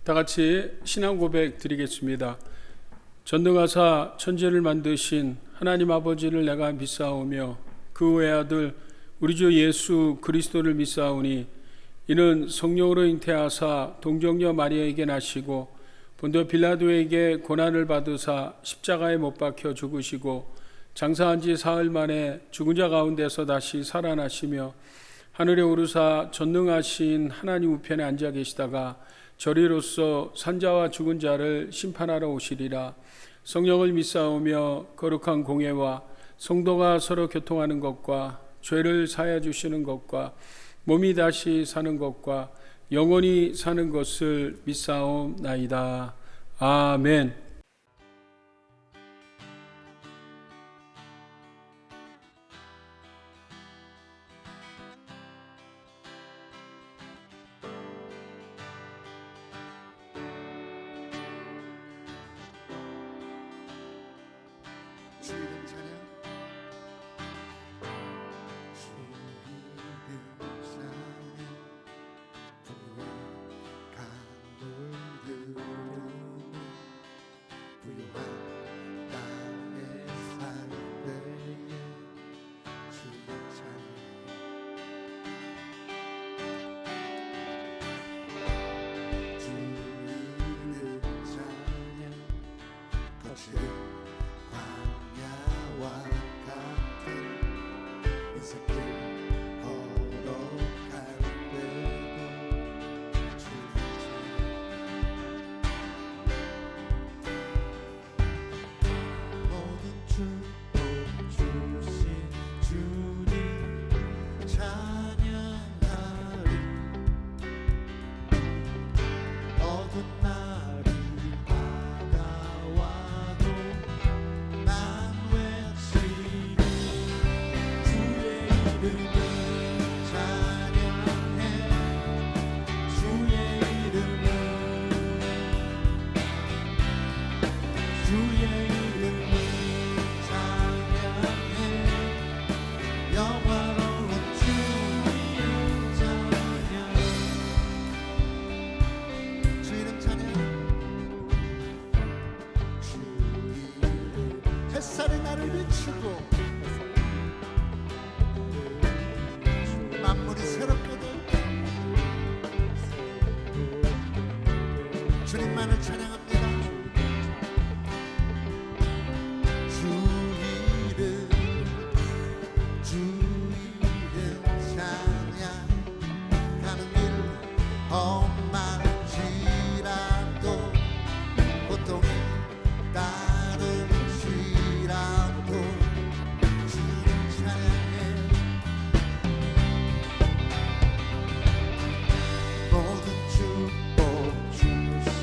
다 같이 신앙 고백 드리겠습니다. 전능하사 천지를 만드신 하나님 아버지를 내가 믿사오며 그 외아들 우리 주 예수 그리스도를 믿사오니 이는 성령으로 잉태하사 동정녀 마리아에게 나시고 본도 빌라도에게 고난을 받으사 십자가에 못 박혀 죽으시고 장사한 지 사흘 만에 죽은 자 가운데서 다시 살아나시며 하늘에 오르사 전능하신 하나님 우편에 앉아 계시다가 저리로서 산자와 죽은 자를 심판하러 오시리라. 성령을 믿사오며 거룩한 공회와 성도가 서로 교통하는 것과 죄를 사하여 주시는 것과 몸이 다시 사는 것과 영원히 사는 것을 믿사옵나이다. 아멘. 햇살이 나를 비추고 만물이 새롭거든. 주님만을 찬양합니다. 주 이름 찬양하는 길 험한지라도 고통이 따르시라도 주님 찬양해. 모든 축복 주신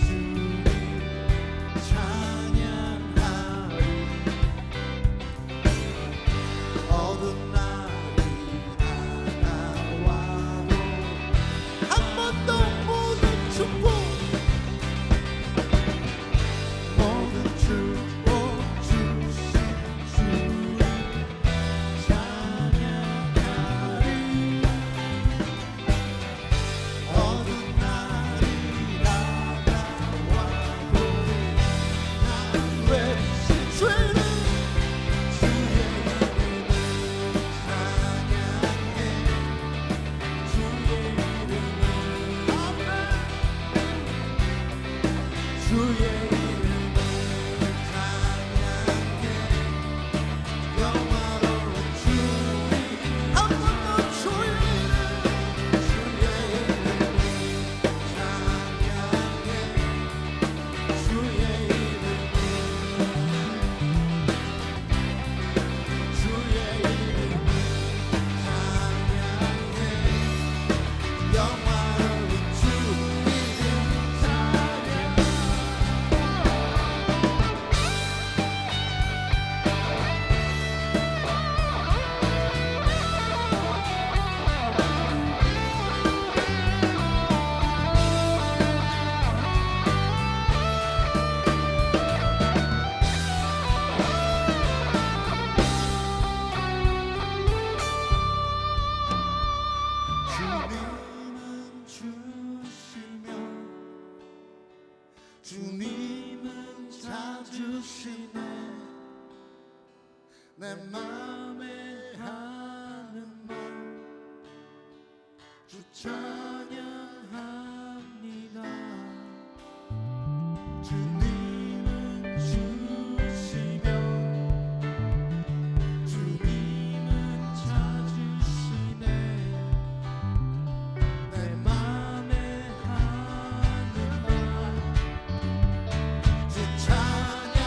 주님 찬양하리. 어두운 날이 다가와도 한 번 더 모든 축복 모든 축복 주신 주님 찬양하리. 어두운 날이 다가와도 난 외친 죄는 주의 이름을 찬양해. 주의 이름을 아멘. 주의 이름을 찬양해. 영화로운 주님 한 번 더 주의 이름 주의 이름을 찬양해. 주의 이름을 주의 이름을 찬양해. 영화로운 주 이름 찬양. 주님은 찾으시네 내 맘에 하는 말 주 찬양합니다 주님은 주시며 주님은 찾으시네 내 맘에 하는 말 주 찬양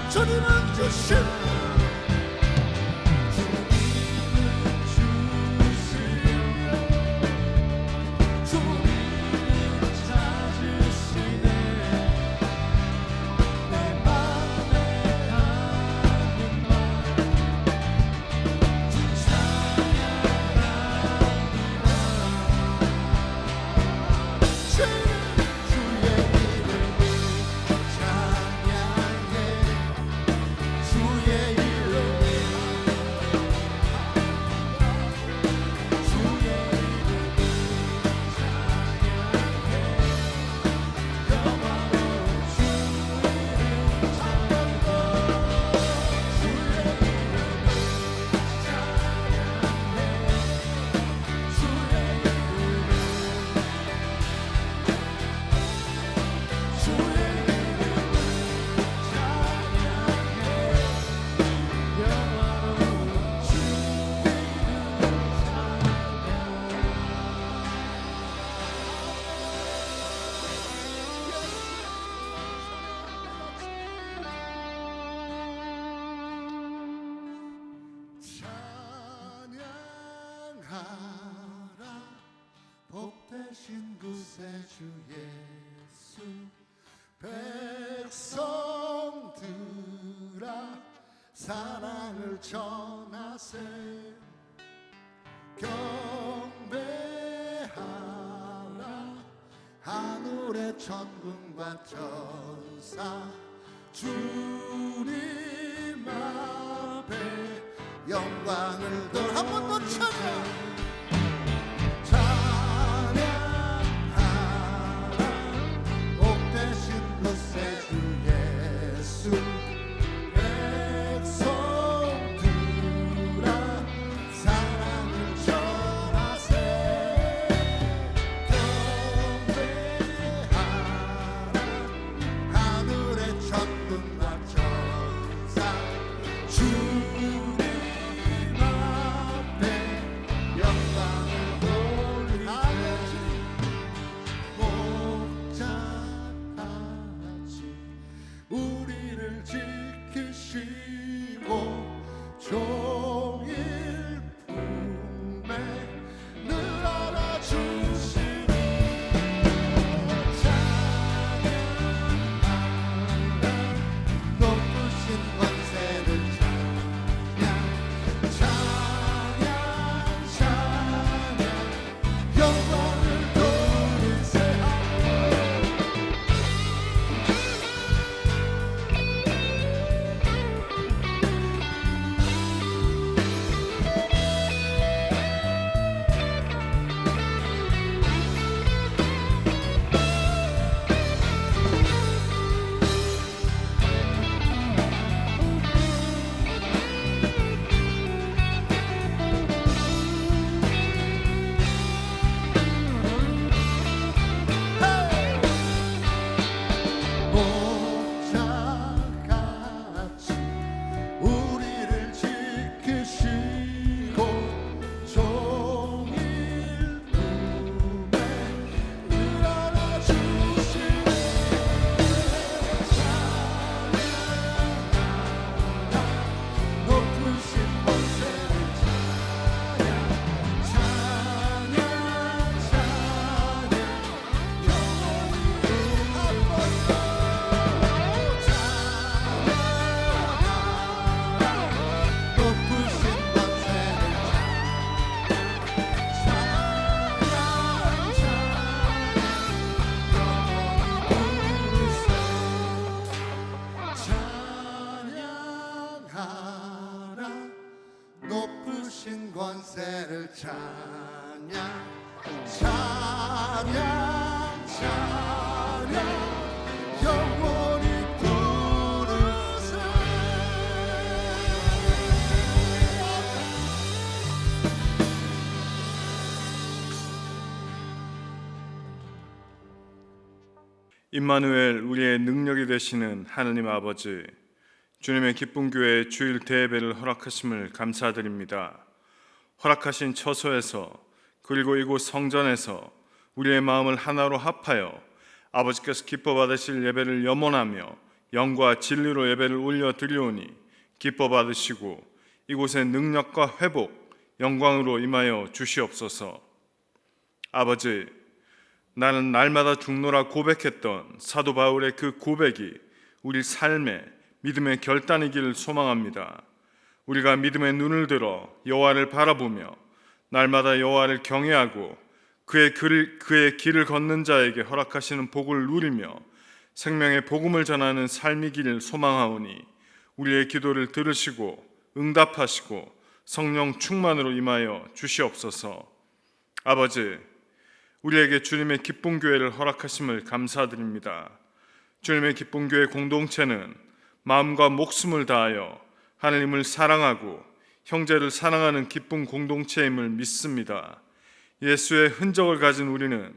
주님은 주시며 찬양하라 복되신 구세주 예수 백성들아 사랑을 전하세 경배하라 하늘의 천군과 천사 주님 앞에 영광을 돌 한 번 더 찬양 찬양하라 복되신 구세주 예수 백성들아 사랑을 전하세 경배하라 하늘의 천군과 천사 주님 앞에 영광을 돌리세 목자같이 우리를 지키시고 종일 품에 늘 안아주시니 찬양하라 높으신 권세를 찬양 찬양 영광을 돌리세 목자같이 우리를 지키시고 종일 품에 늘 안아주시네 찬양하라 높으신 권세를 찬양 찬양 영원히 한 번 더 높으신 권세를 찬양하라 높으신 권세를 찬양 찬양 찬양 임마누엘, 우리의 능력이 되시는 하느님 아버지, 주님의 기쁜 교회 주일 대예배를 허락하심을 감사드립니다. 허락하신 처소에서 그리고 이곳 성전에서 우리의 마음을 하나로 합하여 아버지께서 기뻐 받으실 예배를 염원하며 영과 진리로 예배를 올려드리오니 기뻐 받으시고 이곳의 능력과 회복, 영광으로 임하여 주시옵소서. 아버지, 나는 날마다 죽노라 고백했던 사도 바울의 그 고백이 우리 삶의 믿음의 결단이기를 소망합니다. 우리가 믿음의 눈을 들어 여호와를 바라보며 날마다 여호와를 경외하고 그의 길을 걷는 자에게 허락하시는 복을 누리며 생명의 복음을 전하는 삶이기를 소망하오니 우리의 기도를 들으시고 응답하시고 성령 충만으로 임하여 주시옵소서. 아버지, 우리에게 주님의 기쁜 교회를 허락하심을 감사드립니다. 주님의 기쁜 교회 공동체는 마음과 목숨을 다하여 하나님을 사랑하고 형제를 사랑하는 기쁜 공동체임을 믿습니다. 예수의 흔적을 가진 우리는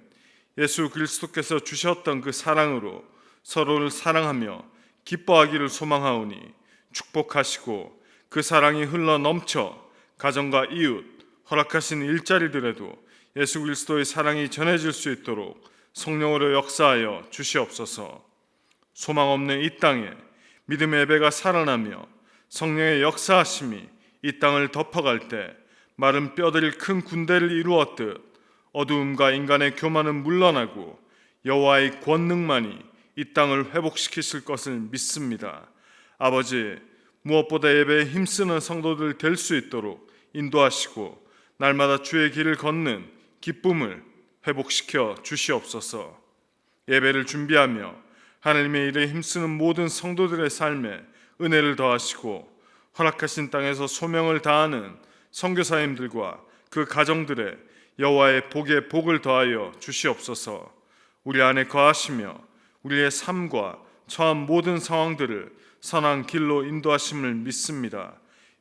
예수 그리스도께서 주셨던 그 사랑으로 서로를 사랑하며 기뻐하기를 소망하오니 축복하시고 그 사랑이 흘러 넘쳐 가정과 이웃, 허락하신 일자리들에도 예수 그리스도의 사랑이 전해질 수 있도록 성령으로 역사하여 주시옵소서. 소망 없는 이 땅에 믿음의 예배가 살아나며 성령의 역사하심이 이 땅을 덮어갈 때 마른 뼈들이 큰 군대를 이루었듯 어두움과 인간의 교만은 물러나고 여호와의 권능만이 이 땅을 회복시키실 것을 믿습니다. 아버지, 무엇보다 예배에 힘쓰는 성도들 될 수 있도록 인도하시고 날마다 주의 길을 걷는 기쁨을 회복시켜 주시옵소서. 예배를 준비하며 하나님의 일에 힘쓰는 모든 성도들의 삶에 은혜를 더하시고 허락하신 땅에서 소명을 다하는 선교사님들과 그 가정들의 여호와의 복에 복을 더하여 주시옵소서. 우리 안에 거하시며 우리의 삶과 처한 모든 상황들을 선한 길로 인도하심을 믿습니다.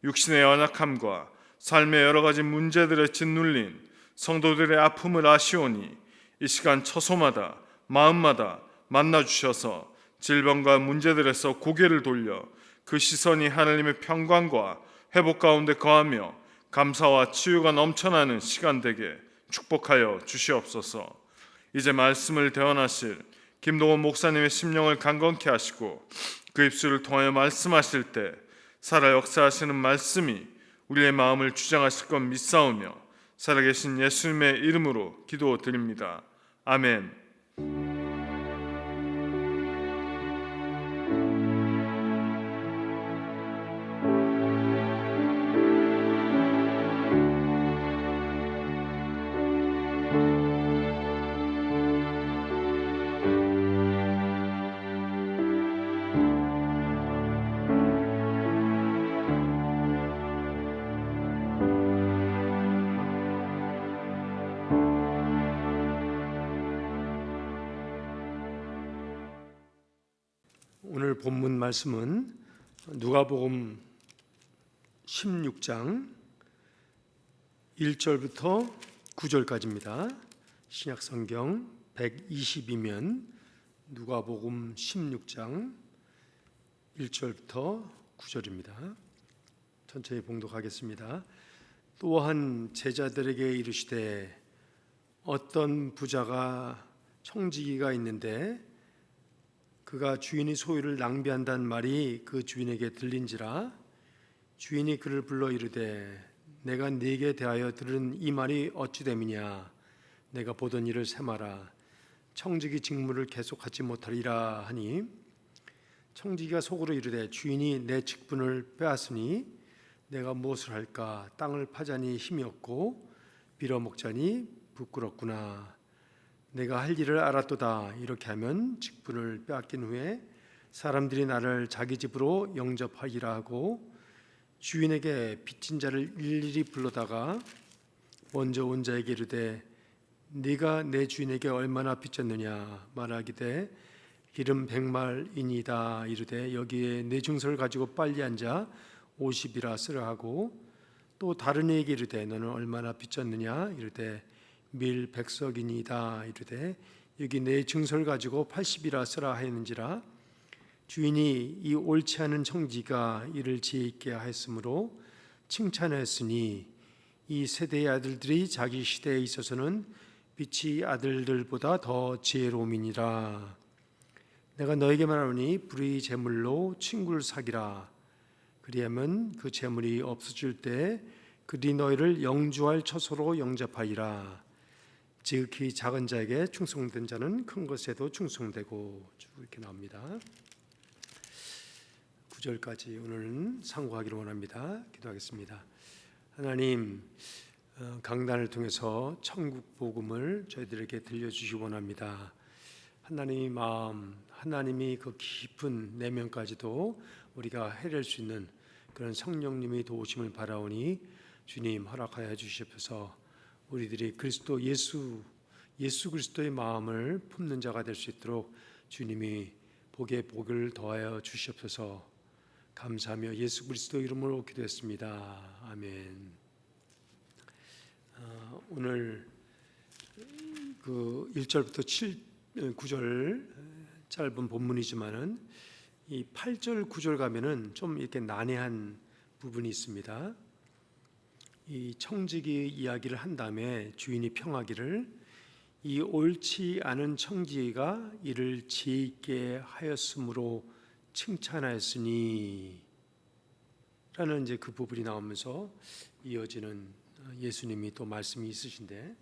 육신의 연약함과 삶의 여러 가지 문제들에 짓눌린 성도들의 아픔을 아시오니 이 시간 처소마다 마음마다 만나주셔서 질병과 문제들에서 고개를 돌려 그 시선이 하나님의 평강과 회복 가운데 거하며 감사와 치유가 넘쳐나는 시간 되게 축복하여 주시옵소서. 이제 말씀을 대언하실 김동원 목사님의 심령을 강건케 하시고 그 입술을 통하여 말씀하실 때 살아 역사하시는 말씀이 우리의 마음을 주장하실 것 믿사오며 살아계신 예수님의 이름으로 기도드립니다. 아멘. 오늘 본문 말씀은 누가복음 16장 1절부터 9절까지입니다. 신약성경 122면 누가복음 16장 1절부터 9절입니다. 천천히 봉독하겠습니다. 또한 제자들에게 이르시되 어떤 부자가 청지기가 있는데 그가 주인의 소유를 낭비한다는 말이 그 주인에게 들린지라. 주인이 그를 불러 이르되 내가 네게 대하여 들은 이 말이 어찌 됨이냐. 내가 보던 일을 세마라. 청지기 직무를 계속하지 못하리라 하니 청지기가 속으로 이르되 주인이 내 직분을 빼앗으니 내가 무엇을 할까. 땅을 파자니 힘이 없고 빌어먹자니 부끄럽구나. 내가 할 일을 알았도다. 이렇게 하면 직분을 빼앗긴 후에 사람들이 나를 자기 집으로 영접하기라 하고 주인에게 빚진 자를 일일이 불러다가 먼저 온 자에게 이르되 네가 내 주인에게 얼마나 빚졌느냐. 말하기되 기름 100말이니이다. 이르되 여기에 내 증서를 가지고 빨리 앉아 50이라 쓰라 하고 또 다른 이에게 이르되 너는 얼마나 빚졌느냐. 이르되 밀 100석이니이다. 이르되 여기 내 증서를 가지고 80이라 쓰라 하였는지라. 주인이 이 옳지 않은 청지가 이를 지혜 있게 하였으므로 칭찬하였으니 이 세대의 아들들이 자기 시대에 있어서는 빛이 아들들보다 더 지혜로움이니라. 내가 너에게 말하노니 불의 재물로 친구를 사기라. 그리하면 그 재물이 없어질 때 그들이 너희를 영주할 처소로 영접하리라. 지극히 작은 자에게 충성된 자는 큰 것에도 충성되고, 쭉 이렇게 나옵니다. 9절까지 오늘은 상고하기를 원합니다. 기도하겠습니다. 하나님, 강단을 통해서 천국 복음을 저희들에게 들려주시기 원합니다. 하나님의 마음, 하나님이 그 깊은 내면까지도 우리가 해낼 수 있는 그런 성령님의 도우심을 바라오니 주님 허락하여 주시옵소서. 우리들이 그리스도 예수 그리스도의 마음을 품는 자가 될 수 있도록 주님이 복에 복을 더하여 주시옵소서. 감사하며 예수 그리스도 이름으로 기도했습니다. 아멘. 오늘 그 1절부터 9절 짧은 본문이지만은 이 8절 9절 가면은 좀 이렇게 난해한 부분이 있습니다. 이 청지기 이야기를 한 다음에 주인이 평하기를 이 옳지 않은 청지기가 이를 지혜 있게 하였으므로 칭찬하였으니 라는 이제 그 부분이 나오면서 이어지는 예수님이 또 말씀이 있으신데,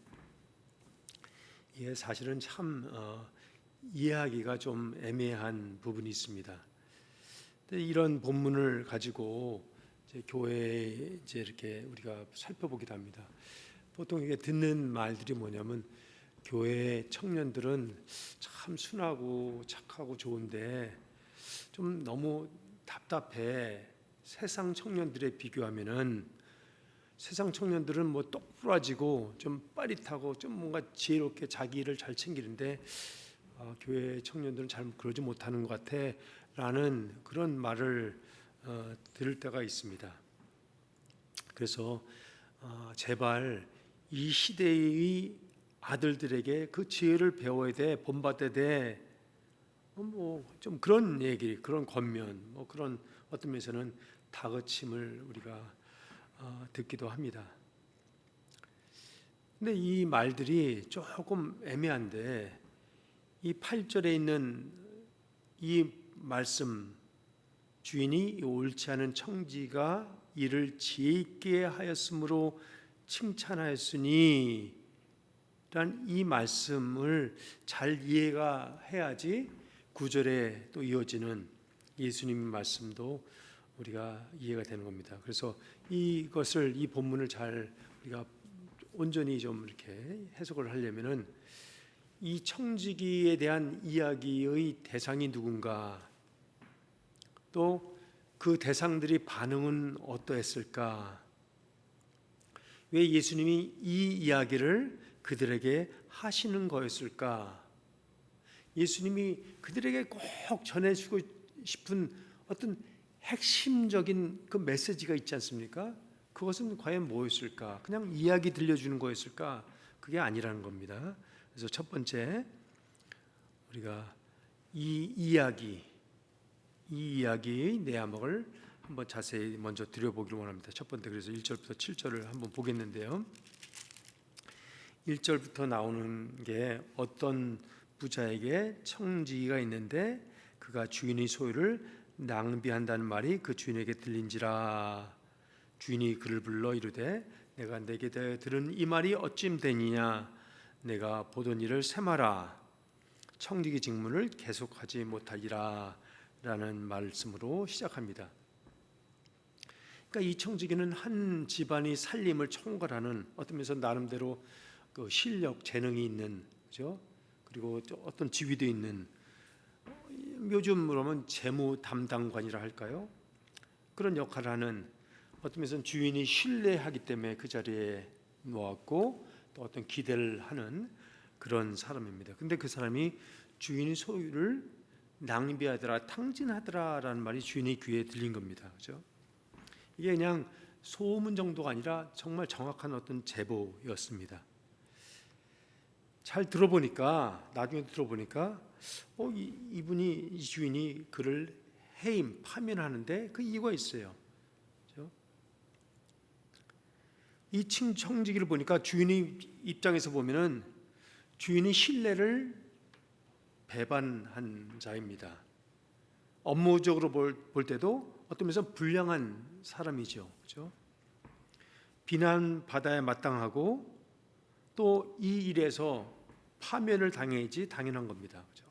이게 사실은 참 이해하기가 좀 애매한 부분이 있습니다. 근데 이런 본문을 가지고 이제 교회에 이제 이렇게 우리가 살펴보기도 합니다. 보통 이게 듣는 말들이 뭐냐면, 교회 청년들은 참 순하고 착하고 좋은데 좀 너무 답답해. 세상 청년들에 비교하면은 세상 청년들은 뭐 똑부러지고 좀 빠릿하고 좀 뭔가 지혜롭게 자기 일을 잘 챙기는데 교회 청년들은 잘 그러지 못하는 것 같아라는 그런 말을 들을 때가 있습니다. 그래서 제발 이 시대의 아들들에게 그 지혜를 배워야 돼, 본받아야 돼. 뭐 좀 그런 얘기, 그런 권면, 뭐 그런 어떤 면에서는 다그침을 우리가 듣기도 합니다. 근데 이 말들이 조금 애매한데, 이 8절에 있는 이 말씀, 주인이 옳지 않은 청지가 이를 지혜 있게 하였으므로 칭찬하였으니 란 이 말씀을 잘 이해가 해야지 9절에 또 이어지는 예수님의 말씀도 우리가 이해가 되는 겁니다. 그래서 이것을, 이 본문을 잘 우리가 온전히 좀 이렇게 해석을 하려면은 이 청지기에 대한 이야기의 대상이 누군가, 또 그 대상들이 반응은 어떠했을까, 왜 예수님이 이 이야기를 그들에게 하시는 거였을까, 예수님이 그들에게 꼭 전해주고 싶은 어떤 핵심적인 그 메시지가 있지 않습니까? 그것은 과연 뭐였을까? 그냥 이야기 들려주는 거였을까? 그게 아니라는 겁니다. 그래서 첫 번째, 우리가 이 이야기의 내막을 한번 자세히 먼저 들여보기를 원합니다. 첫 번째, 그래서 1절부터 7절을 한번 보겠는데요. 1절부터 나오는 게 어떤 부자에게 청지기가 있는데 그가 주인의 소유를 낭비한다는 말이 그 주인에게 들린지라. 주인이 그를 불러 이르되 내가 내게 대하여 들은 이 말이 어찌 되니냐. 내가 보던 일을 세마라. 청지기 직문을 계속하지 못하리라 라는 말씀으로 시작합니다. 그러니까 이 청지기는 한 집안의 살림을 총괄하는, 어떤 면에서 나름대로 그 실력, 재능이 있는, 그죠? 그리고 어떤 지위도 있는, 요즘으로 하면 재무 담당관이라 할까요? 그런 역할을 하는, 어떤 면에서는 주인이 신뢰하기 때문에 그 자리에 놓았고 또 어떤 기대를 하는 그런 사람입니다. 근데 그 사람이 주인의 소유를 낭비하더라, 탕진하더라라는 말이 주인의 귀에 들린 겁니다. 그죠? 이게 그냥 소문 정도가 아니라 정말 정확한 어떤 제보였습니다. 잘 들어보니까, 나중에 들어보니까 이 주인이 그를 해임, 파면하는데 그 이유가 있어요. 그렇죠? 이 청지기를 보니까 주인의 입장에서 보면은 주인이 신뢰를 배반한 자입니다. 업무적으로 볼 때도 어떤 면에서 불량한 사람이죠. 그렇죠? 비난받아야 마땅하고 또 이 일에서 파면을 당해야지 당연한 겁니다. 그렇죠?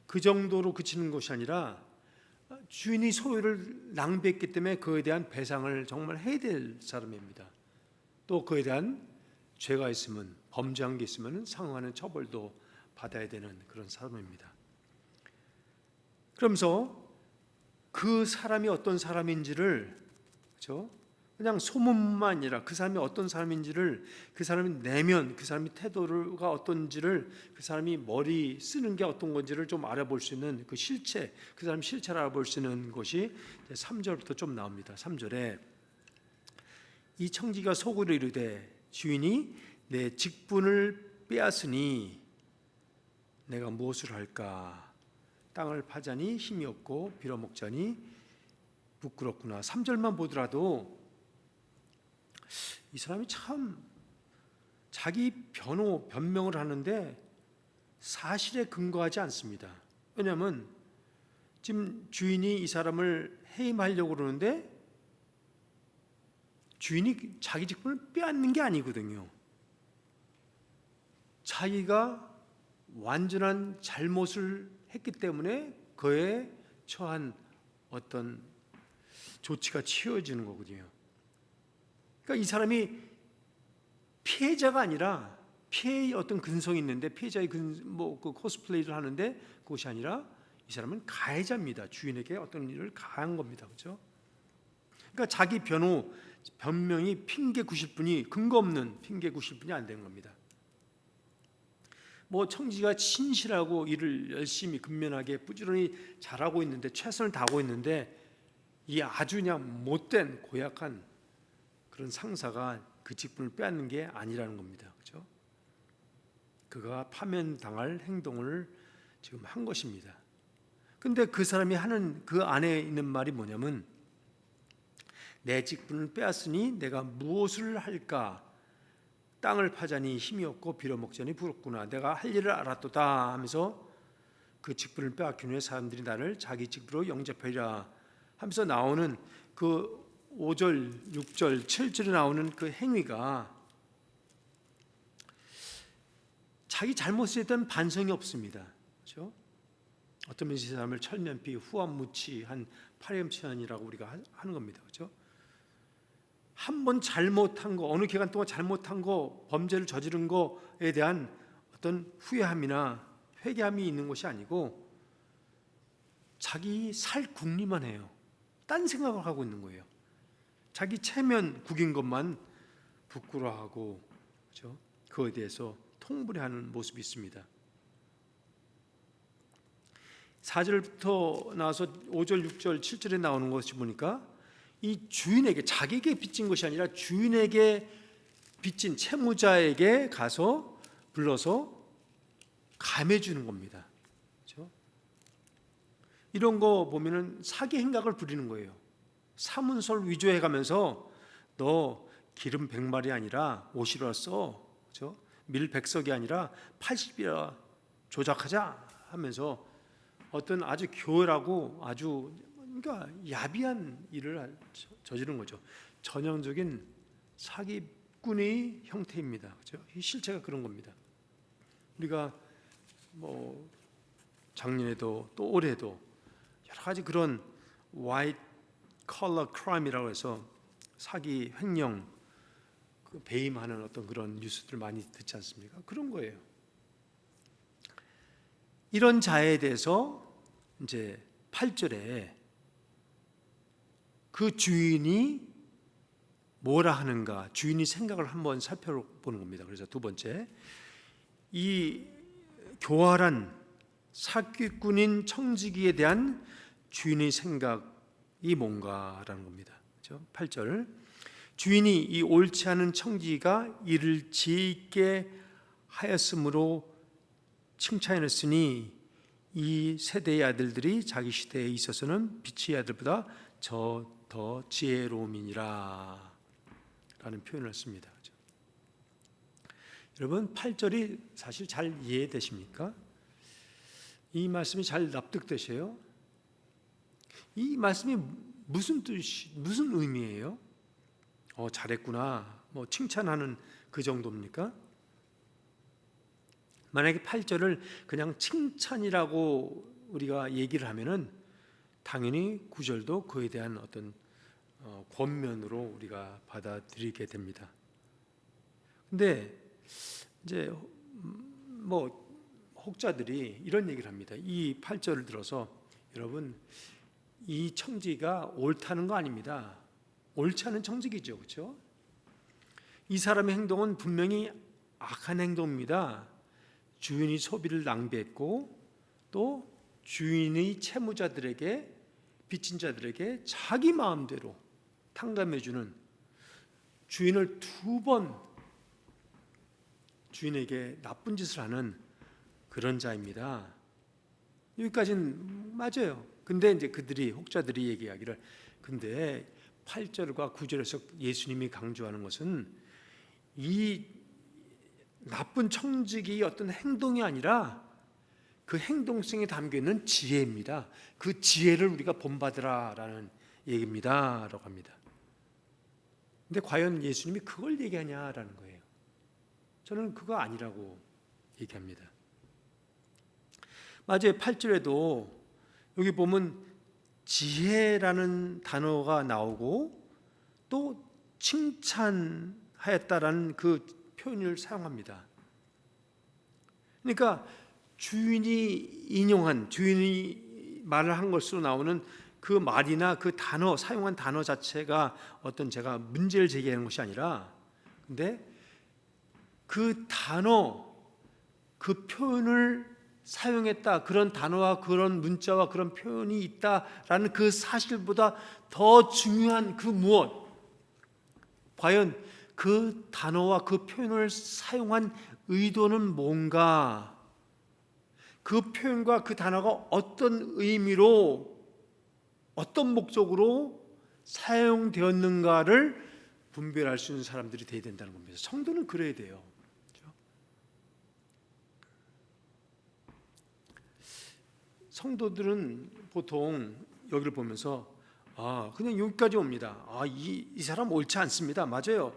그 정도로 그치는 것이 아니라 주인이 소유를 낭비했기 때문에 그에 대한 배상을 정말 해야 될 사람입니다. 또 그에 대한 죄가 있으면, 범죄한 게 있으면 상응하는 처벌도 받아야 되는 그런 사람입니다. 그러면서 그 사람이 어떤 사람인지를, 그렇죠? 그냥 소문만 아니라 그 사람이 어떤 사람인지를, 그 사람의 내면, 그 사람의 태도가 어떤지를, 그 사람이 머리 쓰는 게 어떤 건지를 좀 알아볼 수 있는 그 실체, 그 사람 실체를 알아볼 수 있는 것이 3절부터 좀 나옵니다. 3절에 이 청지가 속으로 이르되 주인이 내 직분을 빼앗으니 내가 무엇을 할까? 땅을 파자니 힘이 없고 빌어먹자니 부끄럽구나. 3절만 보더라도 이 사람이 참 자기 변명을 하는데 사실에 근거하지 않습니다. 왜냐하면 지금 주인이 이 사람을 해임하려고 그러는데 주인이 자기 직분을 빼앗는 게 아니거든요. 자기가 완전한 잘못을 했기 때문에 그에 처한 어떤 조치가 취해지는 거거든요. 그러니까 이 사람이 피해자가 아니라, 피해의 어떤 근성이 있는데 피해자의 그 코스플레이를 하는데 그것이 아니라 이 사람은 가해자입니다. 주인에게 어떤 일을 가한 겁니다. 그렇죠? 그러니까 자기 변명이 핑계 구실 뿐이, 근거 없는 핑계 구실 뿐이 안 되는 겁니다. 청지가 신실하고 일을 열심히 근면하게 부지런히 잘하고 있는데, 최선을 다하고 있는데 이 아주 그냥 못된 고약한 그런 상사가 그 직분을 빼앗는 게 아니라는 겁니다. 그렇죠? 그가 파면당할 행동을 지금 한 것입니다. 근데 그 사람이 하는 그 안에 있는 말이 뭐냐면 내 직분을 빼앗으니 내가 무엇을 할까? 땅을 파자니 힘이 없고 빌어먹자니 부럽구나. 내가 할 일을 알았도다 하면서 그 직분을 빼앗긴 후에 사람들이 나를 자기 직분으로 영접하리라 하면서 나오는 그 5절, 6절, 7절에 나오는 그 행위가 자기 잘못에 대한 반성이 없습니다. 그렇죠? 어떤 면에서 이 사람을 철면피, 후한무치한 파렴치한이라고 우리가 하는 겁니다. 그렇죠? 한 번 잘못한 거, 어느 기간 동안 잘못한 거, 범죄를 저지른 거에 대한 어떤 후회함이나 회개함이 있는 것이 아니고 자기 살 궁리만 해요. 딴 생각을 하고 있는 거예요. 자기 체면 구긴 것만 부끄러워하고, 그렇죠? 그거에 대해서 통분해하는 모습이 있습니다. 4절부터 나와서 5절, 6절, 7절에 나오는 것이 보니까 이 주인에게, 자기에게 빚진 것이 아니라 주인에게 빚진 채무자에게 가서 불러서 감해주는 겁니다. 그렇죠? 이런 거 보면은 사기 행각을 부리는 거예요. 사문설 위조해가면서 너 기름 100마리 아니라 50이라 써, 그렇죠? 밀 100석이 아니라 80이라 조작하자 하면서 어떤 아주 교활하고 아주 그러니까 야비한 일을 저지른 거죠. 전형적인 사기꾼의 형태입니다. 그렇죠? 이 실체가 그런 겁니다. 우리가 작년에도 또 올해도 여러 가지 그런 white collar crime이라고 해서 사기, 횡령, 배임하는 어떤 그런 뉴스들 많이 듣지 않습니까? 그런 거예요. 이런 자에 대해서 이제 8절에 그 주인이 뭐라 하는가, 주인이 생각을 한번 살펴보는 겁니다. 그래서 두 번째, 이 교활한 사기꾼인 청지기에 대한 주인의 생각이 뭔가라는 겁니다. 그렇죠? 8절, 주인이 이 옳지 않은 청지기가 이를 지혜 있게 하였으므로 칭찬했으니 이 세대의 아들들이 자기 시대에 있어서는 빛의 아들보다 더 지혜로움이니라 라는 표현을 씁니다. 여러분 8절이 사실 잘 이해되십니까? 이 말씀이 잘 납득되세요? 이 말씀이 무슨 의미예요? 잘했구나, 뭐 칭찬하는 그 정도입니까? 만약에 8절을 그냥 칭찬이라고 우리가 얘기를 하면은 당연히 9절도 그에 대한 어떤 권면으로 우리가 받아들이게 됩니다. 근데 이제 뭐 혹자들이 이런 얘기를 합니다. 이 8절을 들어서 여러분 이 청지기가 옳다는 거 아닙니다. 옳지 않은 청지기죠, 그렇죠? 이 사람의 행동은 분명히 악한 행동입니다. 주인이 소비를 낭비했고 또 주인의 채무자들에게 빚진 자들에게 자기 마음대로 탕감해주는 주인을 2번 주인에게 나쁜 짓을 하는 그런 자입니다. 여기까지는 맞아요. 근데 이제 혹자들이 얘기하기를, 근데 8절과 9절에서 예수님이 강조하는 것은 이 나쁜 청지기의 어떤 행동이 아니라 그 행동성에 담겨있는 지혜입니다. 그 지혜를 우리가 본받으라라는 얘기입니다 라고 합니다. 근데 과연 예수님이 그걸 얘기하냐라는 거예요. 저는 그거 아니라고 얘기합니다. 맞아요. 8절에도 여기 보면 지혜라는 단어가 나오고 또 칭찬하였다라는 그 표현을 사용합니다. 그러니까 주인이 말을 한 것으로 나오는 그 말이나 그 단어, 사용한 단어 자체가 어떤 제가 문제를 제기하는 것이 아니라, 근데 그 단어, 그 표현을 사용했다, 그런 단어와 그런 문자와 그런 표현이 있다라는 그 사실보다 더 중요한 그 무엇, 과연 그 단어와 그 표현을 사용한 의도는 뭔가, 그 표현과 그 단어가 어떤 의미로 어떤 목적으로 사용되었는가를 분별할 수 있는 사람들이 되어야 된다는 겁니다. 성도는 그래야 돼요. 그렇죠? 성도들은 보통 여기를 보면서 그냥 여기까지 옵니다. 이 사람 옳지 않습니다. 맞아요.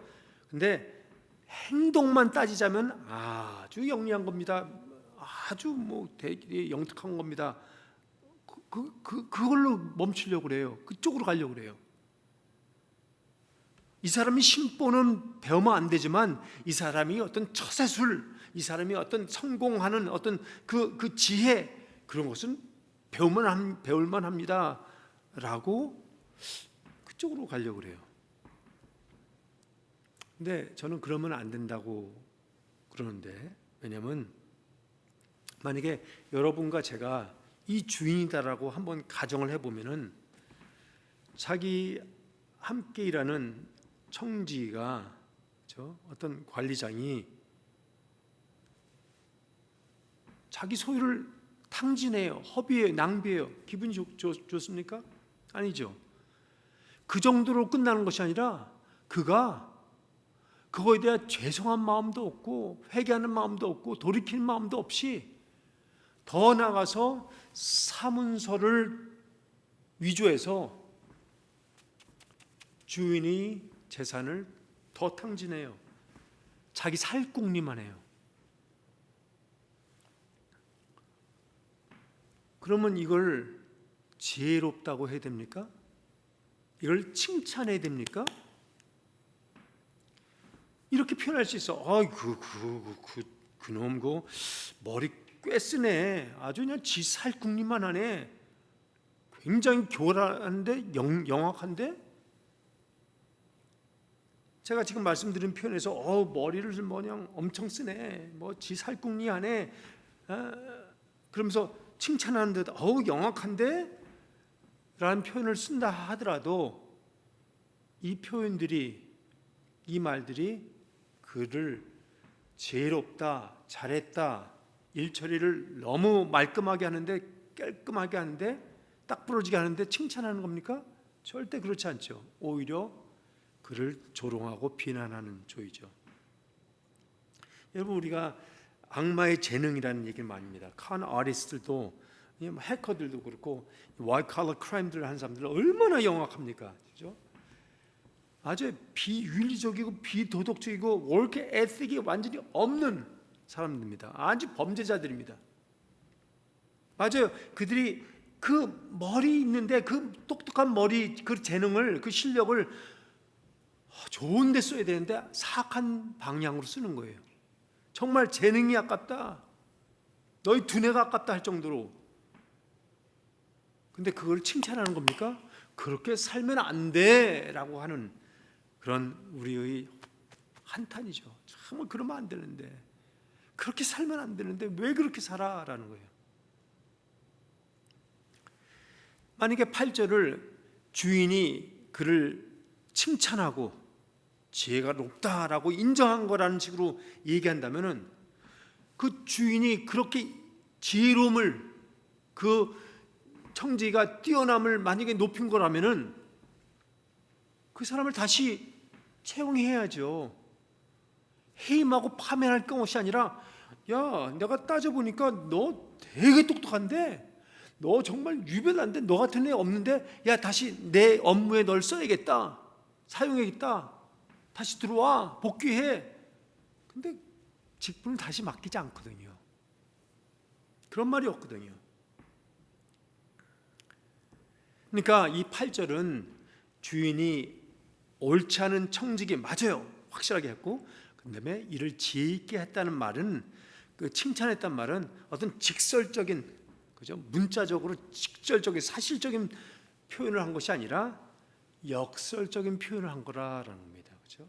근데 행동만 따지자면 아주 영리한 겁니다. 아주 뭐 되게 영특한 겁니다. 그걸로 멈추려고 그래요. 그쪽으로 가려고 그래요. 이 사람이 심보는 배우면 안 되지만 이 사람이 어떤 처세술, 이 사람이 어떤 성공하는 어떤 그 지혜, 그런 것은 배울만 합니다 라고 그쪽으로 가려고 그래요. 근데 저는 그러면 안 된다고 그러는데, 왜냐하면 만약에 여러분과 제가 이 주인이다라고 한번 가정을 해보면은 자기 함께 일하는 청지가, 그렇죠? 어떤 관리장이 자기 소유를 탕진해요, 허비해요, 낭비해요. 기분이 좋습니까? 아니죠. 그 정도로 끝나는 것이 아니라 그가 그거에 대한 죄송한 마음도 없고 회개하는 마음도 없고 돌이킬 마음도 없이 더 나아가서 사문서를 위조해서 주인의 재산을 더 탕진해요. 자기 살궁리만 해요. 그러면 이걸 지혜롭다고 해야 됩니까? 이걸 칭찬해야 됩니까? 이렇게 표현할 수 있어. 그놈 그 머리 꽤 쓰네. 아주 그냥 지 살궁리만 하네. 굉장히 교활한데 영악한데. 제가 지금 말씀드린 표현에서 머리를 그냥 엄청 쓰네. 뭐 지 살궁리 하네. 그러면서 칭찬하는데 영악한데 라는 표현을 쓴다 하더라도 이 표현들이, 이 말들이 그를 지혜롭다, 잘했다, 일 처리를 너무 말끔하게 하는데, 깔끔하게 하는데, 딱 부러지게 하는데 칭찬하는 겁니까? 절대 그렇지 않죠. 오히려 그를 조롱하고 비난하는 조이죠. 여러분, 우리가 악마의 재능이라는 얘기를 많이 합니다. 칸 아리스트들도, 해커들도 그렇고, 와이트 칼러 크라임들을 한 사람들은 얼마나 영악합니까? 그죠? 아주 비윤리적이고 비도덕적이고 월크 에틱이 완전히 없는 사람들입니다. 아주 범죄자들입니다. 맞아요. 그들이 그 머리 있는데, 그 똑똑한 머리, 그 재능을, 그 실력을 좋은 데 써야 되는데 사악한 방향으로 쓰는 거예요. 정말 재능이 아깝다, 너희 두뇌가 아깝다 할 정도로. 근데 그걸 칭찬하는 겁니까? 그렇게 살면 안 돼라고 하는 그런 우리의 한탄이죠. 정말 그러면 안 되는데, 그렇게 살면 안 되는데 왜 그렇게 살아라는 거예요. 만약에 8절을 주인이 그를 칭찬하고 지혜가 높다라고 인정한 거라는 식으로 얘기한다면은, 그 주인이 그렇게 지혜로움을, 그 청지기가 뛰어남을 만약에 높인 거라면은 그 사람을 다시 채용해야죠. 해임하고 파면할 것이 아니라, 야, 내가 따져보니까 너 되게 똑똑한데, 너 정말 유별난데, 너 같은 애 없는데, 야, 다시 내 업무에 널 써야겠다, 사용해야겠다, 다시 들어와, 복귀해. 근데 직분을 다시 맡기지 않거든요. 그런 말이 없거든요. 그러니까 이 8절은 주인이 옳지 않은 청지기 맞아요, 확실하게 했고, 그 다음에 이를 지혜 있게 했다는 말은, 그 칭찬했단 말은 어떤 직설적인, 그죠, 문자적으로 직설적인 사실적인 표현을 한 것이 아니라 역설적인 표현을 한 거라는 겁니다. 그죠?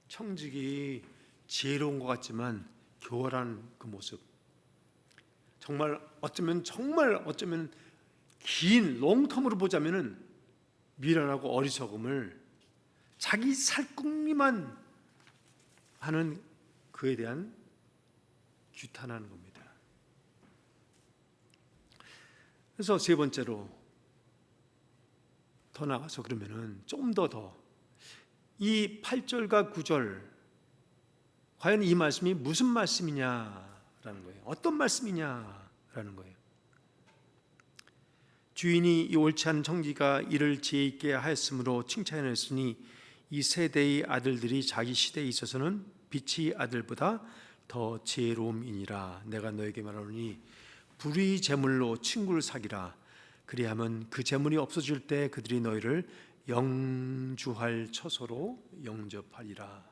청지기 지혜로운 것 같지만 교활한 그 모습, 정말 어쩌면 긴 롱텀으로 보자면은 미련하고 어리석음을 자기 살궁리만 하는 그에 대한 규탄하는 겁니다. 그래서 세 번째로 더 나가서 그러면은 좀 더 이 8절과 9절, 과연 이 말씀이 무슨 말씀이냐라는 거예요. 어떤 말씀이냐라는 거예요. 주인이 이 옳지 않은 청지기가 이를 지혜 있게 하였으므로 칭찬했으니 이 세대의 아들들이 자기 시대에 있어서는 빛의 아들보다 더 지혜로움이니라. 내가 너에게 말하노니 불의 재물로 친구를 사귀라. 그리하면 그 재물이 없어질 때 그들이 너희를 영주할 처소로 영접하리라.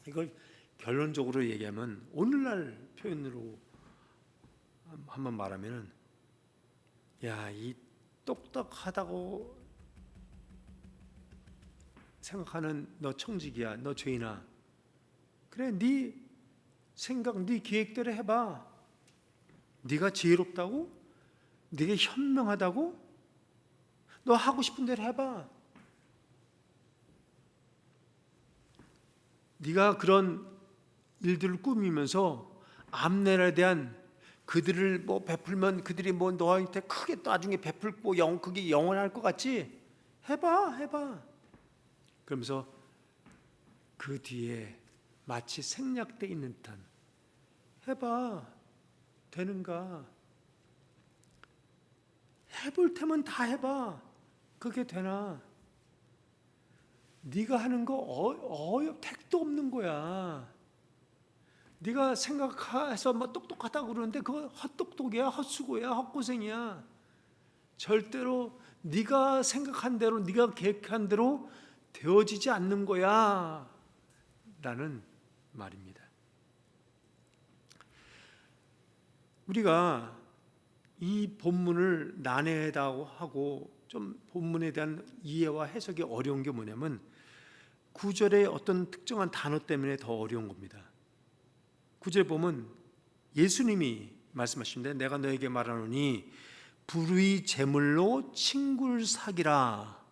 이걸 결론적으로 얘기하면, 오늘날 표현으로 한번 말하면은, 야, 이 똑똑하다고 생각하는 너 청지기야, 너 죄인아, 그래, 네 생각, 네 계획대로 해봐. 네가 지혜롭다고? 네가 현명하다고? 너 하고 싶은 대로 해봐. 네가 그런 일들을 꾸미면서 암내에 대한, 그들을 뭐 베풀면 그들이 뭐 너한테 크게 나중에 베풀고 그게 영원할 것 같지? 해봐. 그러면서 그 뒤에 마치 생략돼 있는 듯한, 해봐, 되는가? 해볼 테면 다 해봐. 그게 되나? 네가 하는 거 택도 없는 거야. 네가 생각해서 뭐 똑똑하다고 그러는데 그거 헛똑똑이야, 헛수고야, 헛고생이야. 절대로 네가 생각한 대로, 네가 계획한 대로 되어지지 않는 거야 라는 말입니다. 우리가 이 본문을 난해하다고 하고 좀 본문에 대한 이해와 해석이 어려운 게 뭐냐면, 9절의 어떤 특정한 단어 때문에 더 어려운 겁니다. 9절에 보면 예수님이 말씀하시는데, 내가 너에게 말하노니 불의 재물로 친구를 사귀라.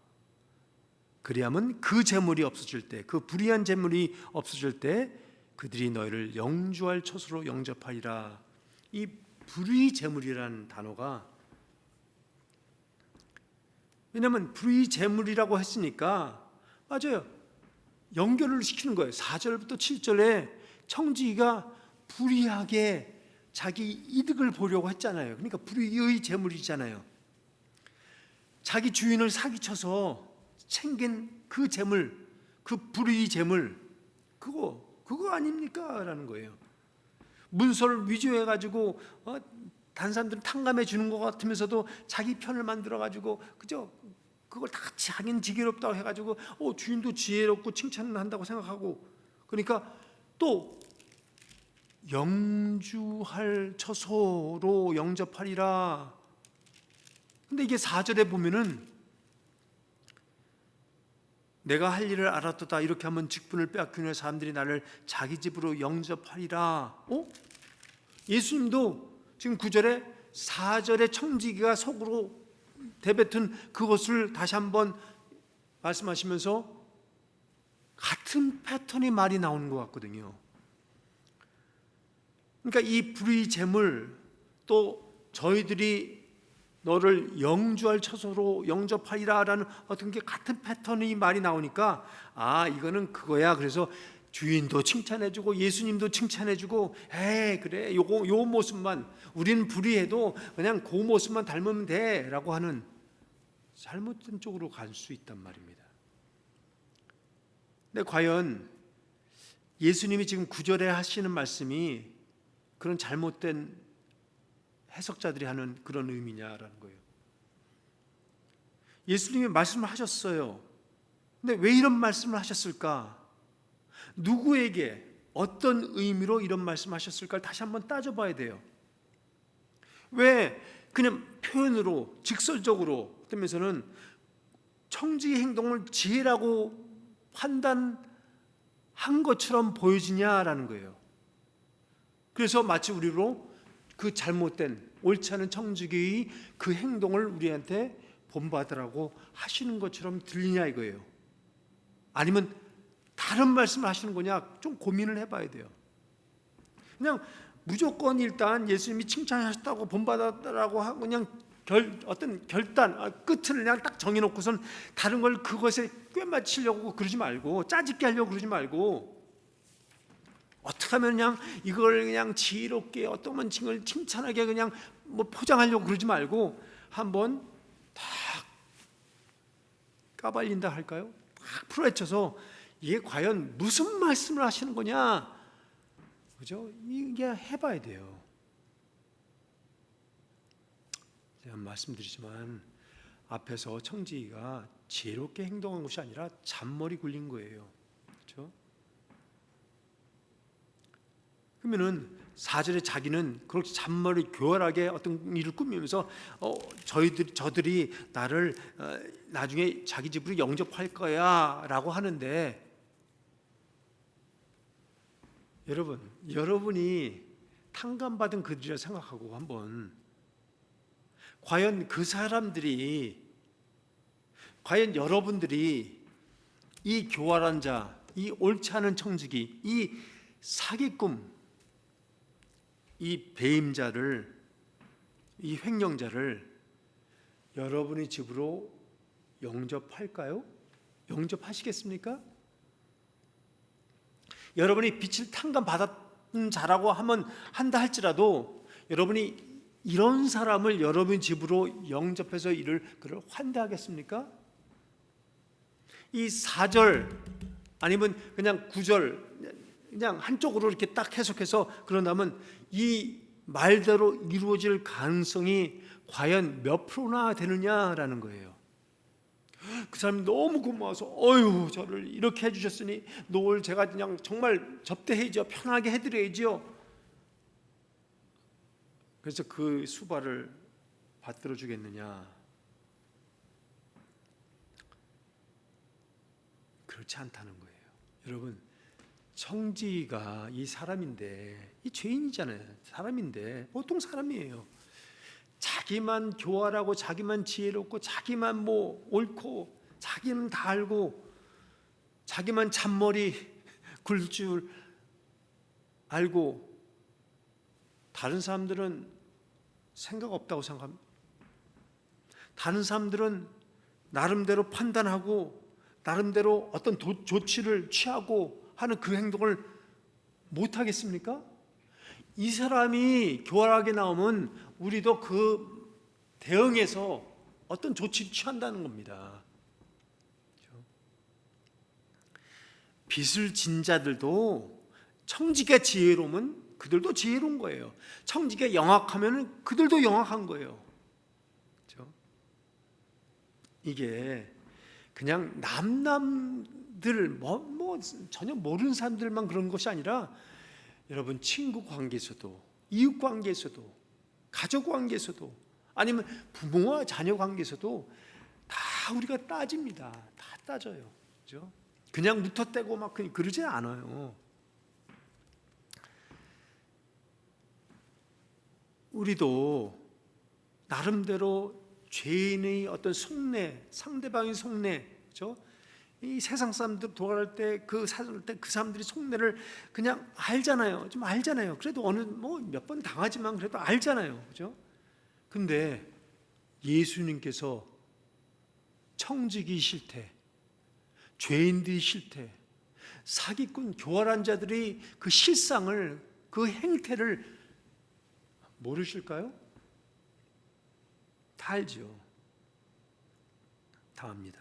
그리하면 그 재물이 없어질 때, 그 불의한 재물이 없어질 때 그들이 너희를 영주할 처소로 영접하리라. 이 불의 재물이라는 단어가, 왜냐하면 불의 재물이라고 했으니까 맞아요, 연결을 시키는 거예요. 4절부터 7절에 청지기가 불의하게 자기 이득을 보려고 했잖아요. 그러니까 불의의 재물이잖아요. 자기 주인을 사기쳐서 챙긴 그 재물, 그 불의 재물, 그거 아닙니까? 라는 거예요. 문서를 위조해가지고 다른 사람들은 탕감해 주는 것 같으면서도 자기 편을 만들어가지고 그저 그걸 다 자기는 지혜롭다고 해가지고 주인도 지혜롭고 칭찬을 한다고 생각하고, 그러니까 또 영주할 처소로 영접하리라. 근데 이게 4절에 보면은 내가 할 일을 알았도다 이렇게 하면 직분을 빼앗기는 사람들이 나를 자기 집으로 영접하리라. 예수님도 지금 9절에 4절에 청지기가 속으로 내뱉은 그것을 다시 한번 말씀하시면서 같은 패턴의 말이 나오는 것 같거든요. 그러니까 이 불의 재물, 또 저희들이 너를 영주할 처소로 영접하리라라는 어떤 게 같은 패턴의 말이 나오니까 이거는 그거야. 그래서 주인도 칭찬해주고 예수님도 칭찬해주고 그래 요 모습만, 우리는 불의해도 그냥 그 모습만 닮으면 돼라고 하는 잘못된 쪽으로 갈 수 있단 말입니다. 근데 과연 예수님이 지금 9절에 하시는 말씀이 그런 잘못된 해석자들이 하는 그런 의미냐라는 거예요. 예수님이 말씀을 하셨어요. 근데 왜 이런 말씀을 하셨을까? 누구에게 어떤 의미로 이런 말씀을 하셨을까를 다시 한번 따져봐야 돼요. 왜 그냥 표현으로 직설적으로 뜨면서는 청지의 행동을 지혜라고 판단한 것처럼 보여지냐라는 거예요. 그래서 마치 우리로 그 잘못된 옳지 않은 청지기의 그 행동을 우리한테 본받으라고 하시는 것처럼 들리냐 이거예요. 아니면 다른 말씀을 하시는 거냐, 좀 고민을 해봐야 돼요. 그냥 무조건 일단 예수님이 칭찬하셨다고 본받았다라고 하고 그냥 어떤 결단, 끝을 그냥 딱 정해놓고선 다른 걸 그것에 꿰맞추려고 그러지 말고, 짜집게 하려고 그러지 말고, 어떻게 하면 그냥 이걸 그냥 지혜롭게 어떤 걸 칭찬하게 그냥 포장하려고 그러지 말고 한번 딱 까발린다 할까요? 딱 풀어헤쳐서 이게 과연 무슨 말씀을 하시는 거냐, 그죠? 이게 해봐야 돼요. 제가 말씀드리지만 앞에서 청지기가 지혜롭게 행동한 것이 아니라 잔머리 굴린 거예요. 그렇죠? 그러면은 4절에 자기는 그렇게 잔머리 교활하게 어떤 일을 꾸미면서 저들이 나를 나중에 자기 집으로 영접할 거야라고 하는데, 여러분이 탕감받은 그들이라 생각하고 한번 과연 그 사람들이, 과연 여러분들이 이 교활한 자, 이 옳지 않은 청지기, 이 사기꾼, 이 배임자를, 이 횡령자를 여러분의 집으로 영접할까요? 영접하시겠습니까? 여러분이 빛을 탕감받은 자라고 한다 할지라도 여러분이 이런 사람을 여러분 집으로 영접해서 그를 환대하겠습니까? 이 4절 아니면 그냥 9절 그냥 한쪽으로 이렇게 딱 해석해서 그런다면 이 말대로 이루어질 가능성이 과연 몇 프로나 되느냐라는 거예요. 그 사람이 너무 고마워서 저를 이렇게 해주셨으니 노을 제가 그냥 정말 접대해야죠, 편하게 해드려야죠. 그래서 그 수발을 받들어 주겠느냐? 그렇지 않다는 거예요. 여러분, 청지가 이 사람인데, 이 죄인이잖아요. 사람인데, 보통 사람이에요. 자기만 교활하고 자기만 지혜롭고 자기만 옳고 자기는 다 알고 자기만 잔머리 굴 줄 알고 다른 사람들은 생각 없다고 생각합니다. 다른 사람들은 나름대로 판단하고 나름대로 어떤 조치를 취하고 하는 그 행동을 못 하겠습니까? 이 사람이 교활하게 나오면 우리도 그 대응해서 어떤 조치를 취한다는 겁니다. 빚을 진 자들도 청지기가 지혜로우면 그들도 지혜로운 거예요. 청지기가 영악하면 그들도 영악한 거예요. 그렇죠? 이게 그냥 남들 전혀 모르는 사람들만 그런 것이 아니라 여러분 친구 관계에서도 이웃 관계에서도 가족 관계에서도 아니면 부모와 자녀 관계에서도 다 우리가 따집니다. 다 따져요. 그렇죠? 그냥 묻어대고 막 그러지 않아요. 우리도 나름대로 죄인의 어떤 속내, 상대방의 속내, 그렇죠? 이 세상 사람들 돌아갈 때 그 사람들이 속내를 그냥 알잖아요. 좀 알잖아요. 그래도 어느 몇 번 당하지만 그래도 알잖아요. 그렇죠? 근데 예수님께서 청지기 싫대, 죄인들이 싫대, 사기꾼, 교활한 자들이 그 실상을, 그 행태를 모르실까요? 다 알죠. 다 압니다.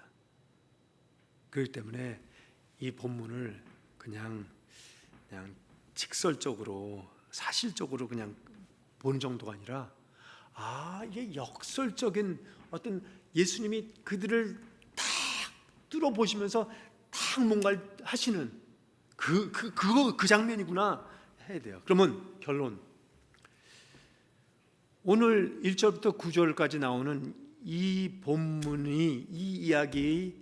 그렇기 때문에 이 본문을 그냥 직설적으로 사실적으로 그냥 보는 정도가 아니라 이게 역설적인 어떤 예수님이 그들을 딱 뚫어보시면서 딱 뭔가를 하시는 그 장면이구나 해야 돼요. 그러면 결론, 오늘 1절부터 9절까지 나오는 이 본문이, 이 이야기의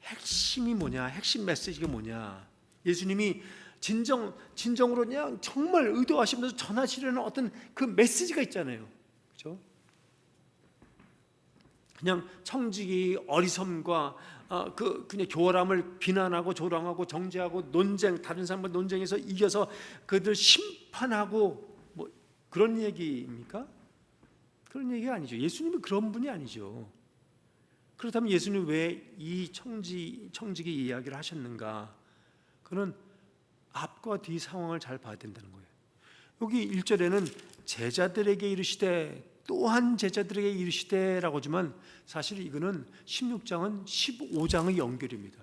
핵심이 뭐냐, 핵심 메시지가 뭐냐, 예수님이 진정으로 그냥 정말 의도하시면서 전하시려는 어떤 그 메시지가 있잖아요. 그렇죠? 그냥 청지기 어리섬과 그냥 교활함을 비난하고 조롱하고 정죄하고 다른 사람과 논쟁해서 이겨서 그들 심판하고 그런 얘기입니까? 그런 얘기가 아니죠. 예수님은 그런 분이 아니죠. 그렇다면 예수님 왜 이 청지기 이야기를 하셨는가? 그는 앞과 뒤 상황을 잘 봐야 된다는 거예요. 여기 1절에는 제자들에게 이르시되 또한 제자들에게 이르시되라고 하지만 사실 이거는 16장은 15장의 연결입니다.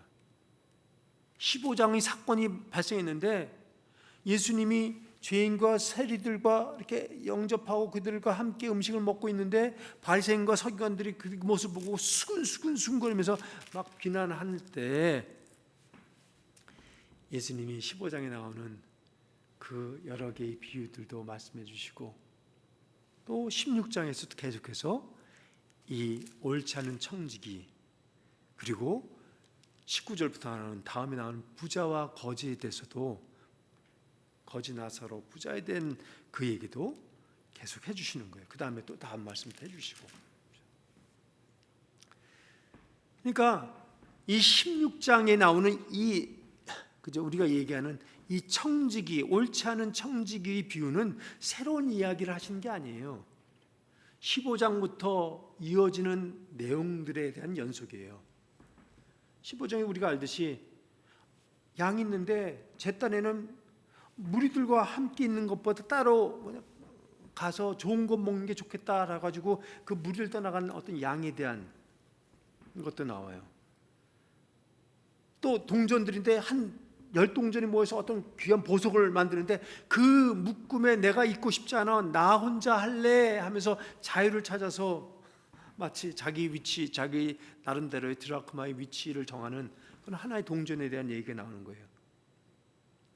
15장의 사건이 발생했는데 예수님이 죄인과 세리들과 이렇게 영접하고 그들과 함께 음식을 먹고 있는데 바리새인과 서기관들이 그 모습을 보고 수근수근거리면서 막 비난할 때 예수님이 15장에 나오는 그 여러 개의 비유들도 말씀해 주시고 또 16장에서도 계속해서 이 옳지 않은 청지기 그리고 19절부터 나오는 다음에 나오는 부자와 거지에 대해서도 거지 나사로 부자에 대한 그 얘기도 계속 해주시는 거예요. 그 다음에 또 다음 말씀도 해주시고. 그러니까 이 16장에 나오는 그죠? 우리가 얘기하는 이 청지기, 옳지 않은 청지기의 비유는 새로운 이야기를 하시는 게 아니에요. 15장부터 이어지는 내용들에 대한 연속이에요. 15장에 우리가 알듯이 양이 있는데 잿단에는 무리들과 함께 있는 것보다 따로 가서 좋은 것 먹는 게 좋겠다라 가지고 그 무리를 떠나가는 어떤 양에 대한 것도 나와요. 또 동전들인데 한 10동전이 모여서 어떤 귀한 보석을 만드는데 그 묶음에 내가 있고 싶지 않아, 나 혼자 할래 하면서 자유를 찾아서 마치 자기 위치, 자기 나름대로의 드라크마의 위치를 정하는 그런 하나의 동전에 대한 얘기가 나오는 거예요.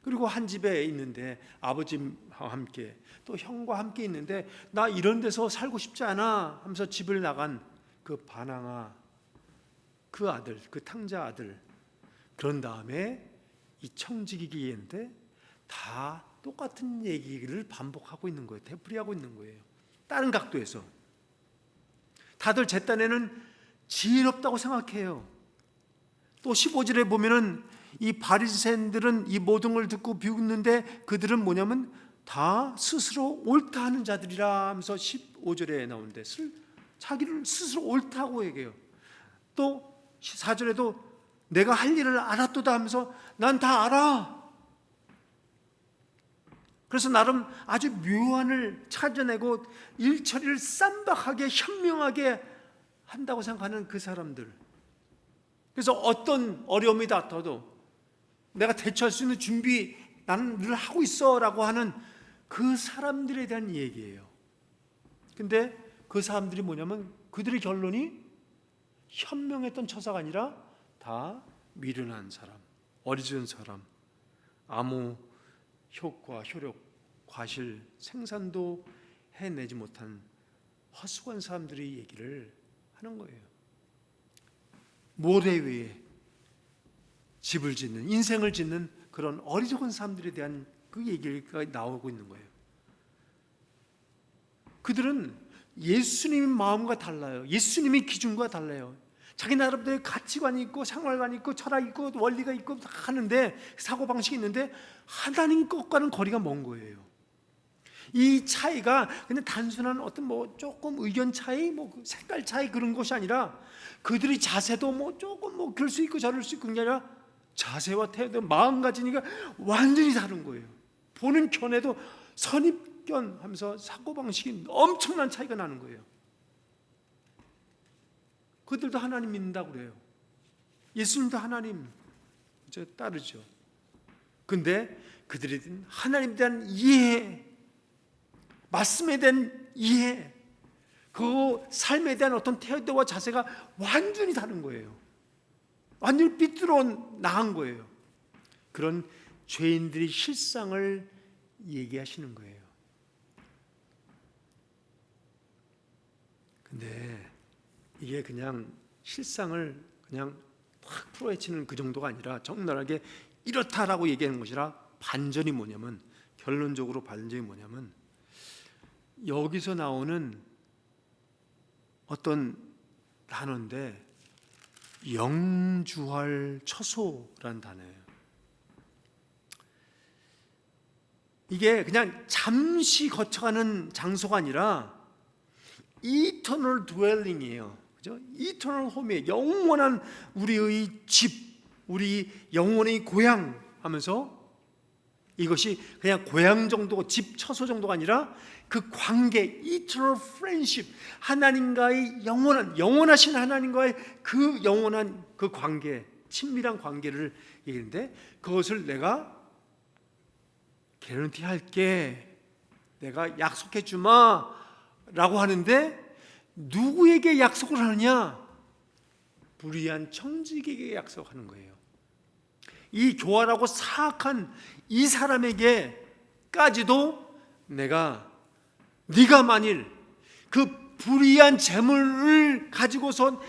그리고 한 집에 있는데 아버지와 함께 또 형과 함께 있는데 나 이런 데서 살고 싶지 않아 하면서 집을 나간 그 바나나 그 아들, 그 탕자 아들, 그런 다음에 이 청지기기인데 다 똑같은 얘기를 반복하고 있는 거예요. 되풀이하고 있는 거예요. 다른 각도에서 다들 제 딴에는 지혜롭다고 생각해요. 또 15절에 보면은 이 바리새인들은 이 모든 걸 듣고 비웃는데 그들은 뭐냐면 다 스스로 옳다 하는 자들이라 하면서 15절에 나오는데 자기를 스스로 옳다고 얘기해요. 또 4절에도 내가 할 일을 알았도다 하면서 난 다 알아. 그래서 나름 아주 묘안을 찾아내고 일처리를 쌈박하게 현명하게 한다고 생각하는 그 사람들. 그래서 어떤 어려움이 닥쳐도 내가 대처할 수 있는 준비 나는 늘 하고 있어 라고 하는 그 사람들에 대한 얘기예요. 근데 그 사람들이 뭐냐면 그들의 결론이 현명했던 처사가 아니라 다 미련한 사람, 어리석은 사람, 아무 효과, 효력, 과실, 생산도 해내지 못한 허술한 사람들의 얘기를 하는 거예요. 모래 위에 집을 짓는, 인생을 짓는 그런 어리석은 사람들에 대한 그 얘기가 나오고 있는 거예요. 그들은 예수님의 마음과 달라요. 예수님의 기준과 달라요. 자기 나름대로 가치관이 있고 생활관이 있고 철학이 있고 원리가 있고 다 하는데 사고방식이 있는데 하나님 것과는 거리가 먼 거예요. 이 차이가 그냥 단순한 어떤 뭐 조금 의견 차이, 뭐 색깔 차이 그런 것이 아니라 그들의 자세도 뭐 조금 뭐 그럴 수 있고 저럴 수 있고 그게 아니라 자세와 태도, 마음가짐이가 완전히 다른 거예요. 보는 견해도 선입견하면서 사고방식이 엄청난 차이가 나는 거예요. 그들도 하나님 믿는다고 그래요. 예수님도 하나님 이제 따르죠. 근데 그들에 대한 하나님에 대한 이해, 말씀에 대한 이해, 그 삶에 대한 어떤 태도와 자세가 완전히 다른 거예요. 완전히 삐뚤어 나간 거예요. 그런 죄인들의 실상을 얘기하시는 거예요. 근데 이게 그냥 실상을 그냥 확 풀어헤치는 그 정도가 아니라 적나라하게 이렇다라고 얘기하는 것이라 반전이 뭐냐면, 결론적으로 반전이 뭐냐면 여기서 나오는 어떤 단어인데 영주할 처소라는 단어예요. 이게 그냥 잠시 거쳐가는 장소가 아니라 이터널 드웰링이에요. 그죠? 이터널 홈이에요. 영원한 우리의 집, 우리 영원의 고향 하면서 이것이 그냥 고향 정도, 집, 처소 정도가 아니라 그 관계, eternal friendship, 하나님과의 영원하신 하나님과의 그 영원한 그 관계, 친밀한 관계를 얘기하는데, 그것을 내가 개런티 할게, 내가 약속해 주마 라고 하는데, 누구에게 약속을 하느냐? 불의한 청지기에게 약속하는 거예요. 이 교활하고 사악한 이 사람에게까지도 네가 만일 그 불의한 재물을 가지고선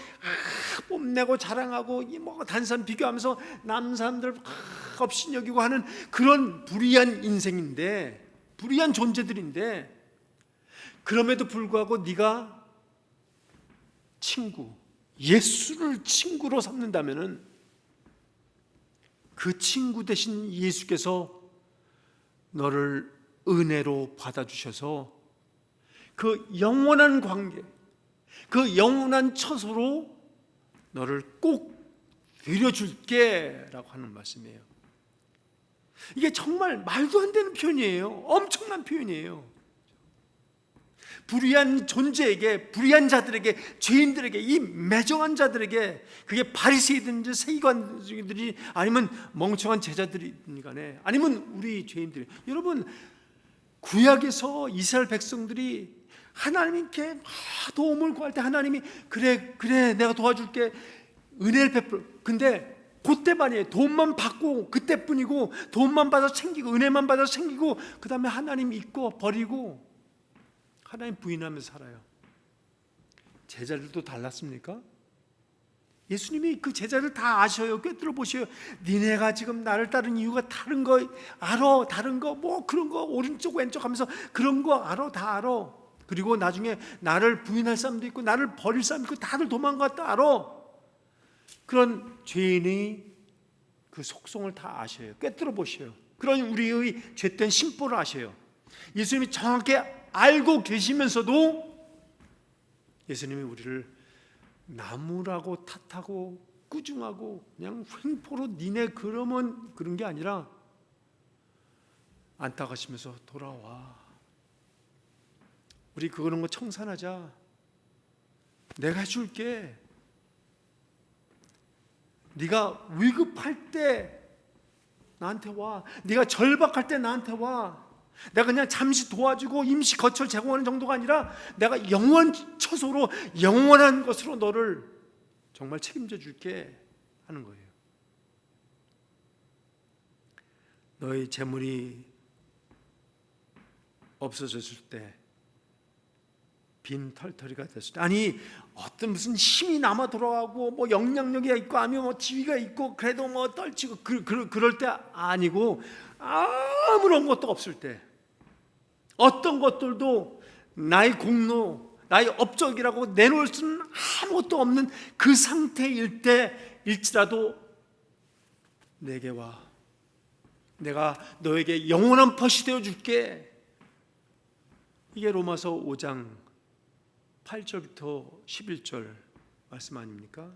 뽐내고 자랑하고 뭐 단산 비교하면서 남 사람들 업신여기고 하는 그런 불의한 인생인데, 불의한 존재들인데, 그럼에도 불구하고 네가 친구, 예수를 친구로 삼는다면은 그 친구 대신 예수께서 너를 은혜로 받아주셔서 그 영원한 관계, 그 영원한 처소로 너를 꼭 데려줄게 라고 하는 말씀이에요. 이게 정말 말도 안 되는 표현이에요. 엄청난 표현이에요. 불의한 존재에게, 불의한 자들에게, 죄인들에게, 이 매정한 자들에게, 그게 바리새이든지 세리관들이 아니면 멍청한 제자들이든 간에, 아니면 우리 죄인들이, 여러분 구약에서 이스라엘 백성들이 하나님께 도움을 구할 때 하나님이 그래 내가 도와줄게 은혜를 베풀어. 근데 그때만이에요. 돈만 받고 그때뿐이고, 돈만 받아서 챙기고 은혜만 받아서 챙기고 그 다음에 하나님 잊고 버리고 하나님 부인하면서 살아요. 제자들도 달랐습니까? 예수님이 그 제자를 다 아셔요. 꿰뚫어 보셔요. 니네가 지금 나를 따른 이유가 다른 거 알아. 다른 거 뭐 그런 거 오른쪽 왼쪽 하면서 그런 거 알아. 다 알아. 그리고 나중에 나를 부인할 사람도 있고 나를 버릴 사람도 있고 다들 도망갔다 알아. 그런 죄인의 그 속성을 다 아셔요. 꿰뚫어 보셔요. 그런 우리의 죄된 심보를 아셔요. 예수님이 정확히 알고 계시면서도 예수님이 우리를 나무라고 탓하고 꾸중하고 그냥 횡포로 니네 그러면 그런 게 아니라 안타가시면서 돌아와. 우리 그런 거 청산하자. 내가 해줄게. 네가 위급할 때 나한테 와. 네가 절박할 때 나한테 와. 내가 그냥 잠시 도와주고 임시 거처를 제공하는 정도가 아니라 내가 영원처소로 영원한 것으로 너를 정말 책임져 줄게 하는 거예요. 너의 재물이 없어졌을 때, 빈 털터리가 됐을 때, 아니 어떤 무슨 힘이 남아 돌아가고 뭐 영향력이 있고 아니면 뭐 지위가 있고 그래도 뭐 떨치고 그럴 때 아니고 아무런 것도 없을 때, 어떤 것들도 나의 공로, 나의 업적이라고 내놓을 수는 아무것도 없는 그 상태일 때일지라도 내게 와. 내가 너에게 영원한 벗이 되어 줄게. 이게 로마서 5장 8절부터 11절 말씀 아닙니까?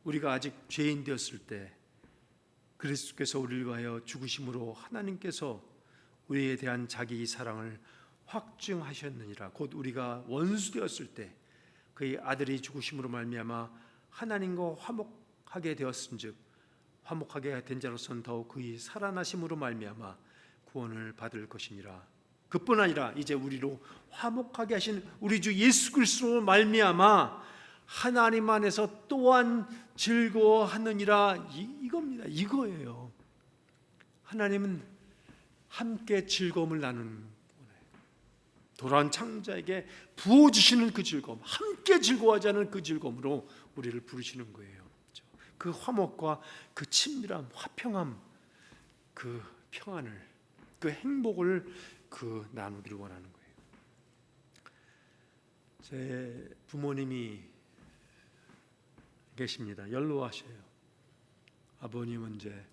우리가 아직 죄인 되었을 때 그리스도께서 우리를 위하여 죽으심으로 하나님께서 우리에 대한 자기 사랑을 확증하셨느니라. 곧 우리가 원수 되었을 때 그의 아들이 죽으심으로 말미암아 하나님과 화목하게 되었은즉 화목하게 된 자로서는 더욱 그의 살아나심으로 말미암아 구원을 받을 것이니라. 그뿐 아니라 이제 우리로 화목하게 하신 우리 주 예수 그리스도로 말미암아 하나님 안에서 또한 즐거워하느니라. 이겁니다. 이거예요. 하나님은 함께 즐거움을 나누는 거예요. 돌아온 창자에게 부어주시는 그 즐거움, 함께 즐거워하자는 그 즐거움으로 우리를 부르시는 거예요. 그 화목과 그 친밀함, 화평함, 그 평안을, 그 행복을 나누기를 원하는 거예요. 제 부모님이 계십니다. 연로하셔요. 아버님은 이제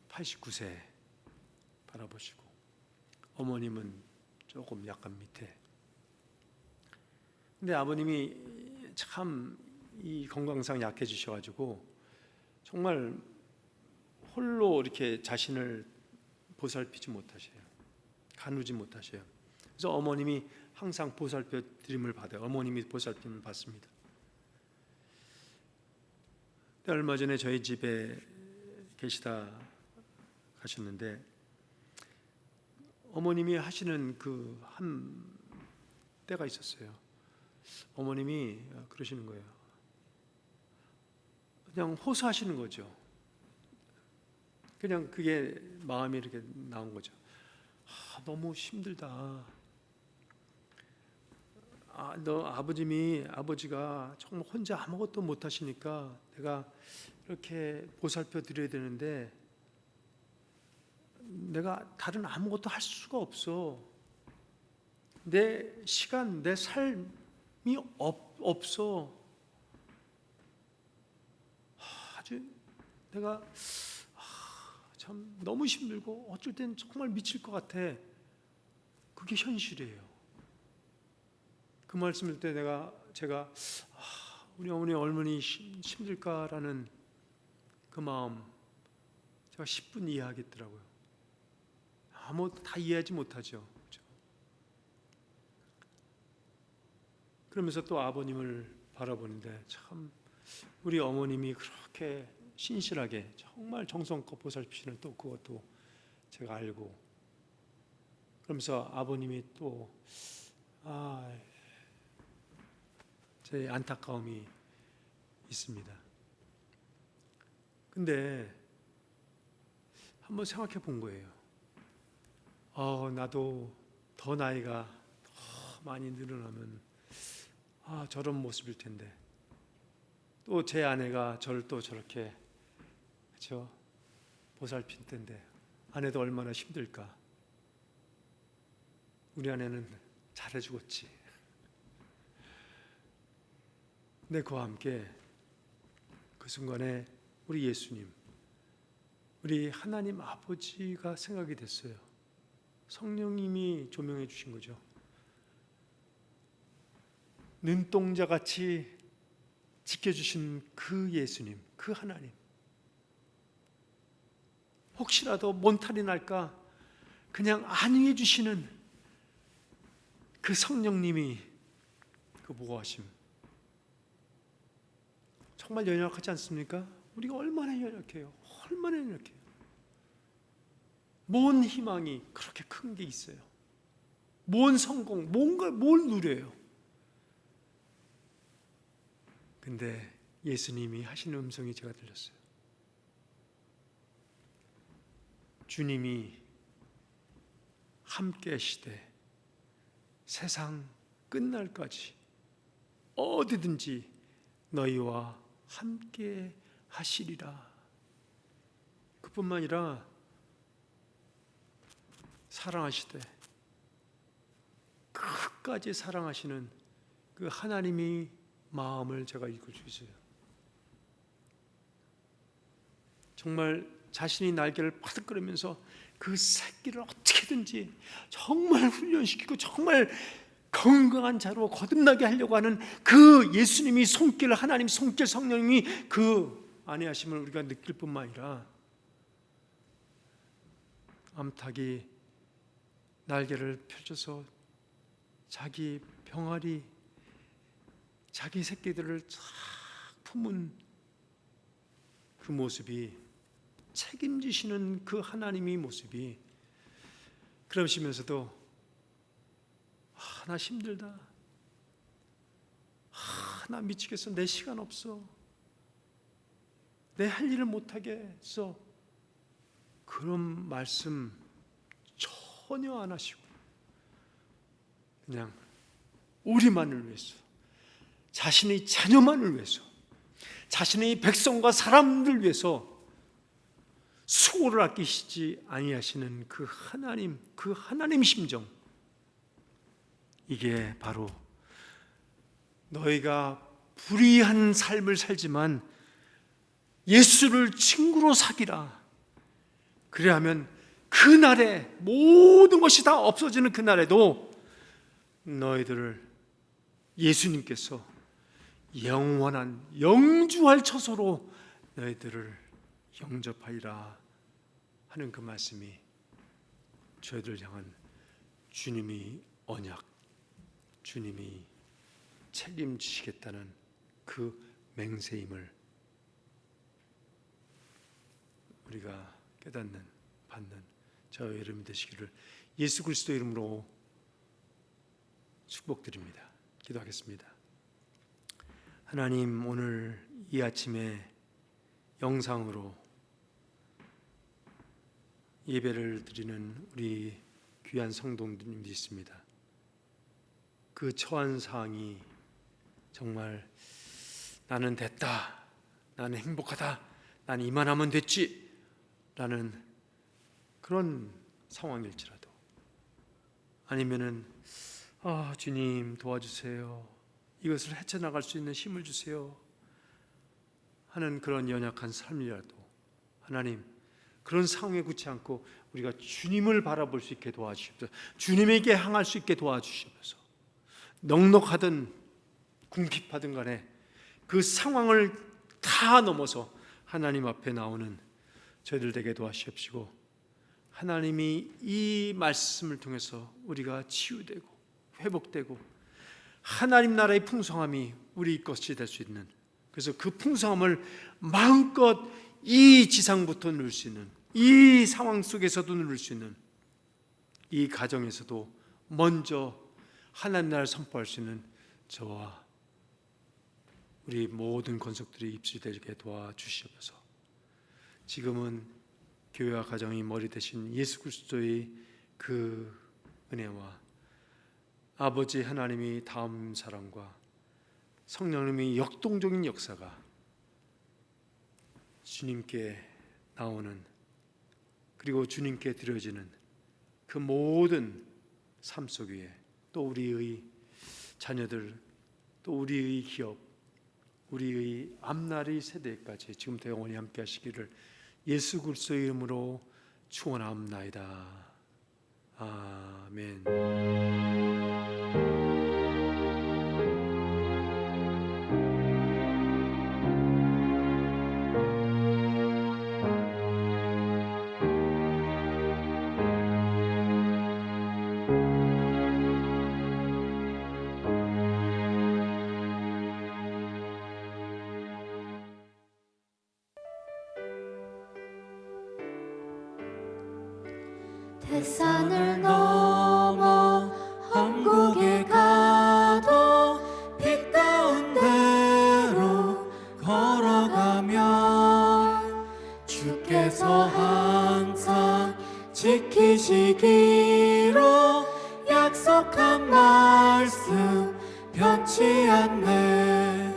89세 바라보시고 어머님은 조금 약간 밑에. 근데 아버님이 참 이 건강상 약해지셔가지고 정말 홀로 이렇게 자신을 보살피지 못하셔요. 가누지 못하셔요. 그래서 어머님이 항상 보살펴 드림을 받아요. 어머님이 보살핌을 받습니다. 얼마 전에 저희 집에 계시다 가셨는데 어머님이 하시는 그 한 때가 있었어요. 어머님이 그러시는 거예요. 그냥 호소하시는 거죠. 그냥 그게 마음이 이렇게 나온 거죠. 너무 힘들다. 너 아버지가 정말 혼자 아무것도 못 하시니까 내가 이렇게 보살펴 드려야 되는데 내가 다른 아무것도 할 수가 없어. 내 시간, 내 삶이 없어. 아주 내가 참 너무 힘들고 어쩔 땐 정말 미칠 것 같아. 그게 현실이에요. 그 말씀을 때 제가 우리 어머니 얼마나 힘들까라는 그 마음 제가 10분 이해하겠더라고요. 아무것도 다 이해하지 못하죠. 그렇죠? 그러면서 또 아버님을 바라보는데 참 우리 어머님이 그렇게 신실하게 정말 정성껏 보살피시는 또 그것도 제가 알고 그러면서 아버님이 또 제 안타까움이 있습니다. 근데 한번 생각해 본 거예요. 나도 더 나이가 더 많이 늘어나면 저런 모습일 텐데 또 제 아내가 저를 또 저렇게 그렇죠? 보살필 텐데 아내도 얼마나 힘들까. 우리 아내는 잘해 주겠지. 근데 그와 함께 그 순간에 우리 예수님, 우리 하나님 아버지가 생각이 됐어요. 성령님이 조명해 주신 거죠. 눈동자같이 지켜주신 그 예수님, 그 하나님, 혹시라도 몬탈이 날까 그냥 안위해 주시는 그 성령님이 그 보호하심, 정말 연약하지 않습니까? 우리가 얼마나 연약해요. 얼마나 연약해요. 뭔 희망이 그렇게 큰 게 있어요. 뭔 성공, 뭘 누려요. 근데 예수님이 하시는 음성이 제가 들렸어요. 주님이 함께 하시되 세상 끝날까지 어디든지 너희와 함께 하시리라. 그뿐만 아니라 사랑하시되 끝까지 사랑하시는 그 하나님이 마음을 제가 읽을 수 있어요. 정말 자신이 날개를 파득거리면서 그 새끼를 어떻게든지 정말 훈련시키고 정말 건강한 자로 거듭나게 하려고 하는 그 예수님이 손길, 하나님 손길, 성령님이 그 안에 하심을 우리가 느낄 뿐만 아니라 암탉이 날개를 펼쳐서 자기 병아리, 자기 새끼들을 쫙 품은 그 모습이, 책임지시는 그 하나님의 모습이, 그러시면서도 나 힘들다, 나 미치겠어, 내 시간 없어, 내 할 일을 못하게 했어, 그런 말씀 전혀 안 하시고 그냥 우리만을 위해서, 자신의 자녀만을 위해서, 자신의 백성과 사람들 위해서 수고를 아끼시지 아니하시는 그 하나님, 그 하나님 심정, 이게 바로 너희가 불의한 삶을 살지만 예수를 친구로 사귀라. 그래야하면 그날에 모든 것이 다 없어지는 그날에도 너희들을 예수님께서 영원한 영주할 처소로 너희들을 영접하리라 하는 그 말씀이 저희들 향한 주님이 언약, 주님이 책임지시겠다는 그 맹세임을 우리가 깨닫는, 받는 저의 여러분 되시기를 예수 그리스도 이름으로 축복드립니다. 기도하겠습니다. 하나님, 오늘 이 아침에 영상으로 예배를 드리는 우리 귀한 성도님들이 있습니다. 그 처한 사항이 정말 나는 됐다, 나는 행복하다, 나는 이만하면 됐지 라는 그런 상황일지라도, 아니면은 주님 도와주세요, 이것을 헤쳐나갈 수 있는 힘을 주세요 하는 그런 연약한 삶이라도 하나님, 그런 상황에 굳지 않고 우리가 주님을 바라볼 수 있게 도와주시옵소서. 주님에게 향할 수 있게 도와주시옵소서. 넉넉하든 궁핍하든 간에 그 상황을 다 넘어서 하나님 앞에 나오는 저희들 되게 도와주시옵시고, 하나님이 이 말씀을 통해서 우리가 치유되고 회복되고 하나님 나라의 풍성함이 우리 것이 될 수 있는, 그래서 그 풍성함을 마음껏 이 지상부터 누릴 수 있는, 이 상황 속에서도 누릴 수 있는, 이 가정에서도 먼저 하나님 나라를 선포할 수 있는 저와 우리 모든 권속들이 입술이 되게 도와주시옵소서. 지금은 교회와 가정이 머리 대신 예수 그리스도의 그 은혜와 아버지 하나님이 다음 사랑과 성령님이 역동적인 역사가 주님께 나오는, 그리고 주님께 드려지는 그 모든 삶 속 위에, 또 우리의 자녀들, 또 우리의 기업, 우리의 앞날의 세대까지 지금부터 영원히 함께 하시기를 예수 그리스도의 이름으로 축원하옵나이다. 아멘. 태산을 넘어 한국에 가도 빛 가운데로 걸어가면 주께서 항상 지키시기로 약속한 말씀 변치 않네.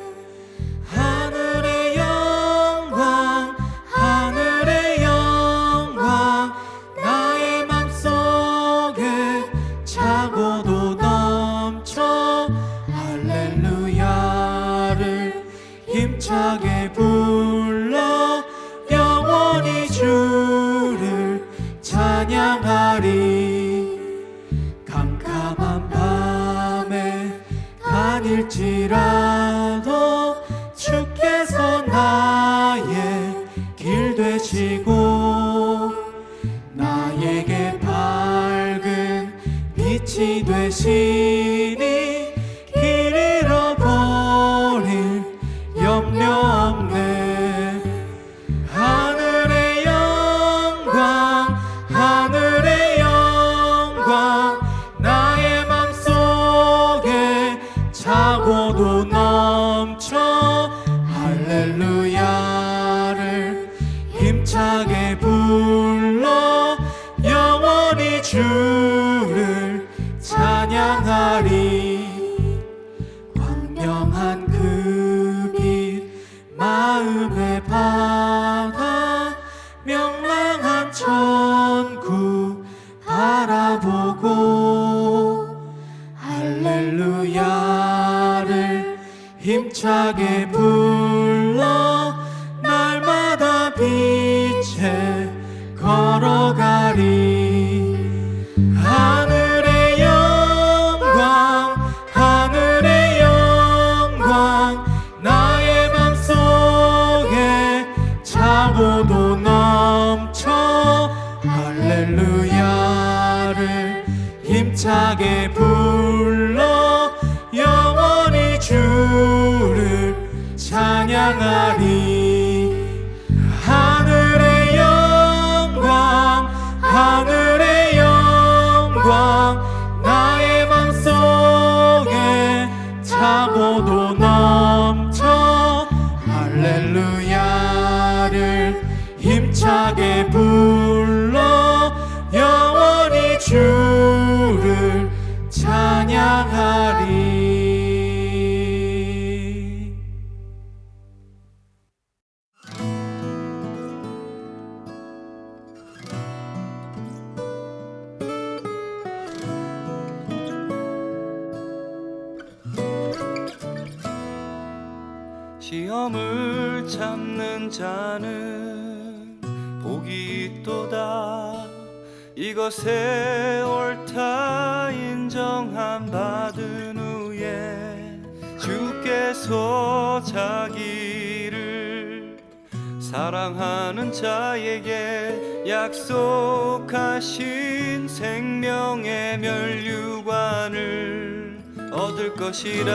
하늘의 영광 하늘의 영광 나의 맘속에 차고도 넘쳐 할렐루야를 힘차게 불러 영원히 주를 찬양하리. 캄캄한 밤에 다닐지라도 주께서 나의 길 되시고 나에게 밝은 빛이 되시니 길 잃어버릴 염려 없네. 하늘의 영광 하늘의 영광 나의 맘속에 차고도 넘쳐 할렐루야를 힘차게 불러 영원히 주를 찬양하리. 광명한 그 빛 마음에 받아 명랑한 천국 바라보고 할렐루야를 힘차게 불러 날마다 빛에 걸어가리. 하늘의 영광 하늘의 영광 나의 맘속에 차고도 넘쳐 할렐루야를 힘차게 불러 영원히 주를 찬양하리. 하늘의 영광 하늘의 영광 나의 맘속에 차고도 넘쳐 할렐루야를 힘차게 불러 영원히 주를 찬양하리. 시험을 참는 자는 복이 있도다. 이것에 옳다 인정함 받은 후에 주께서 자기를 사랑하는 자에게 약속하신 생명의 면류관을 얻을 것이라.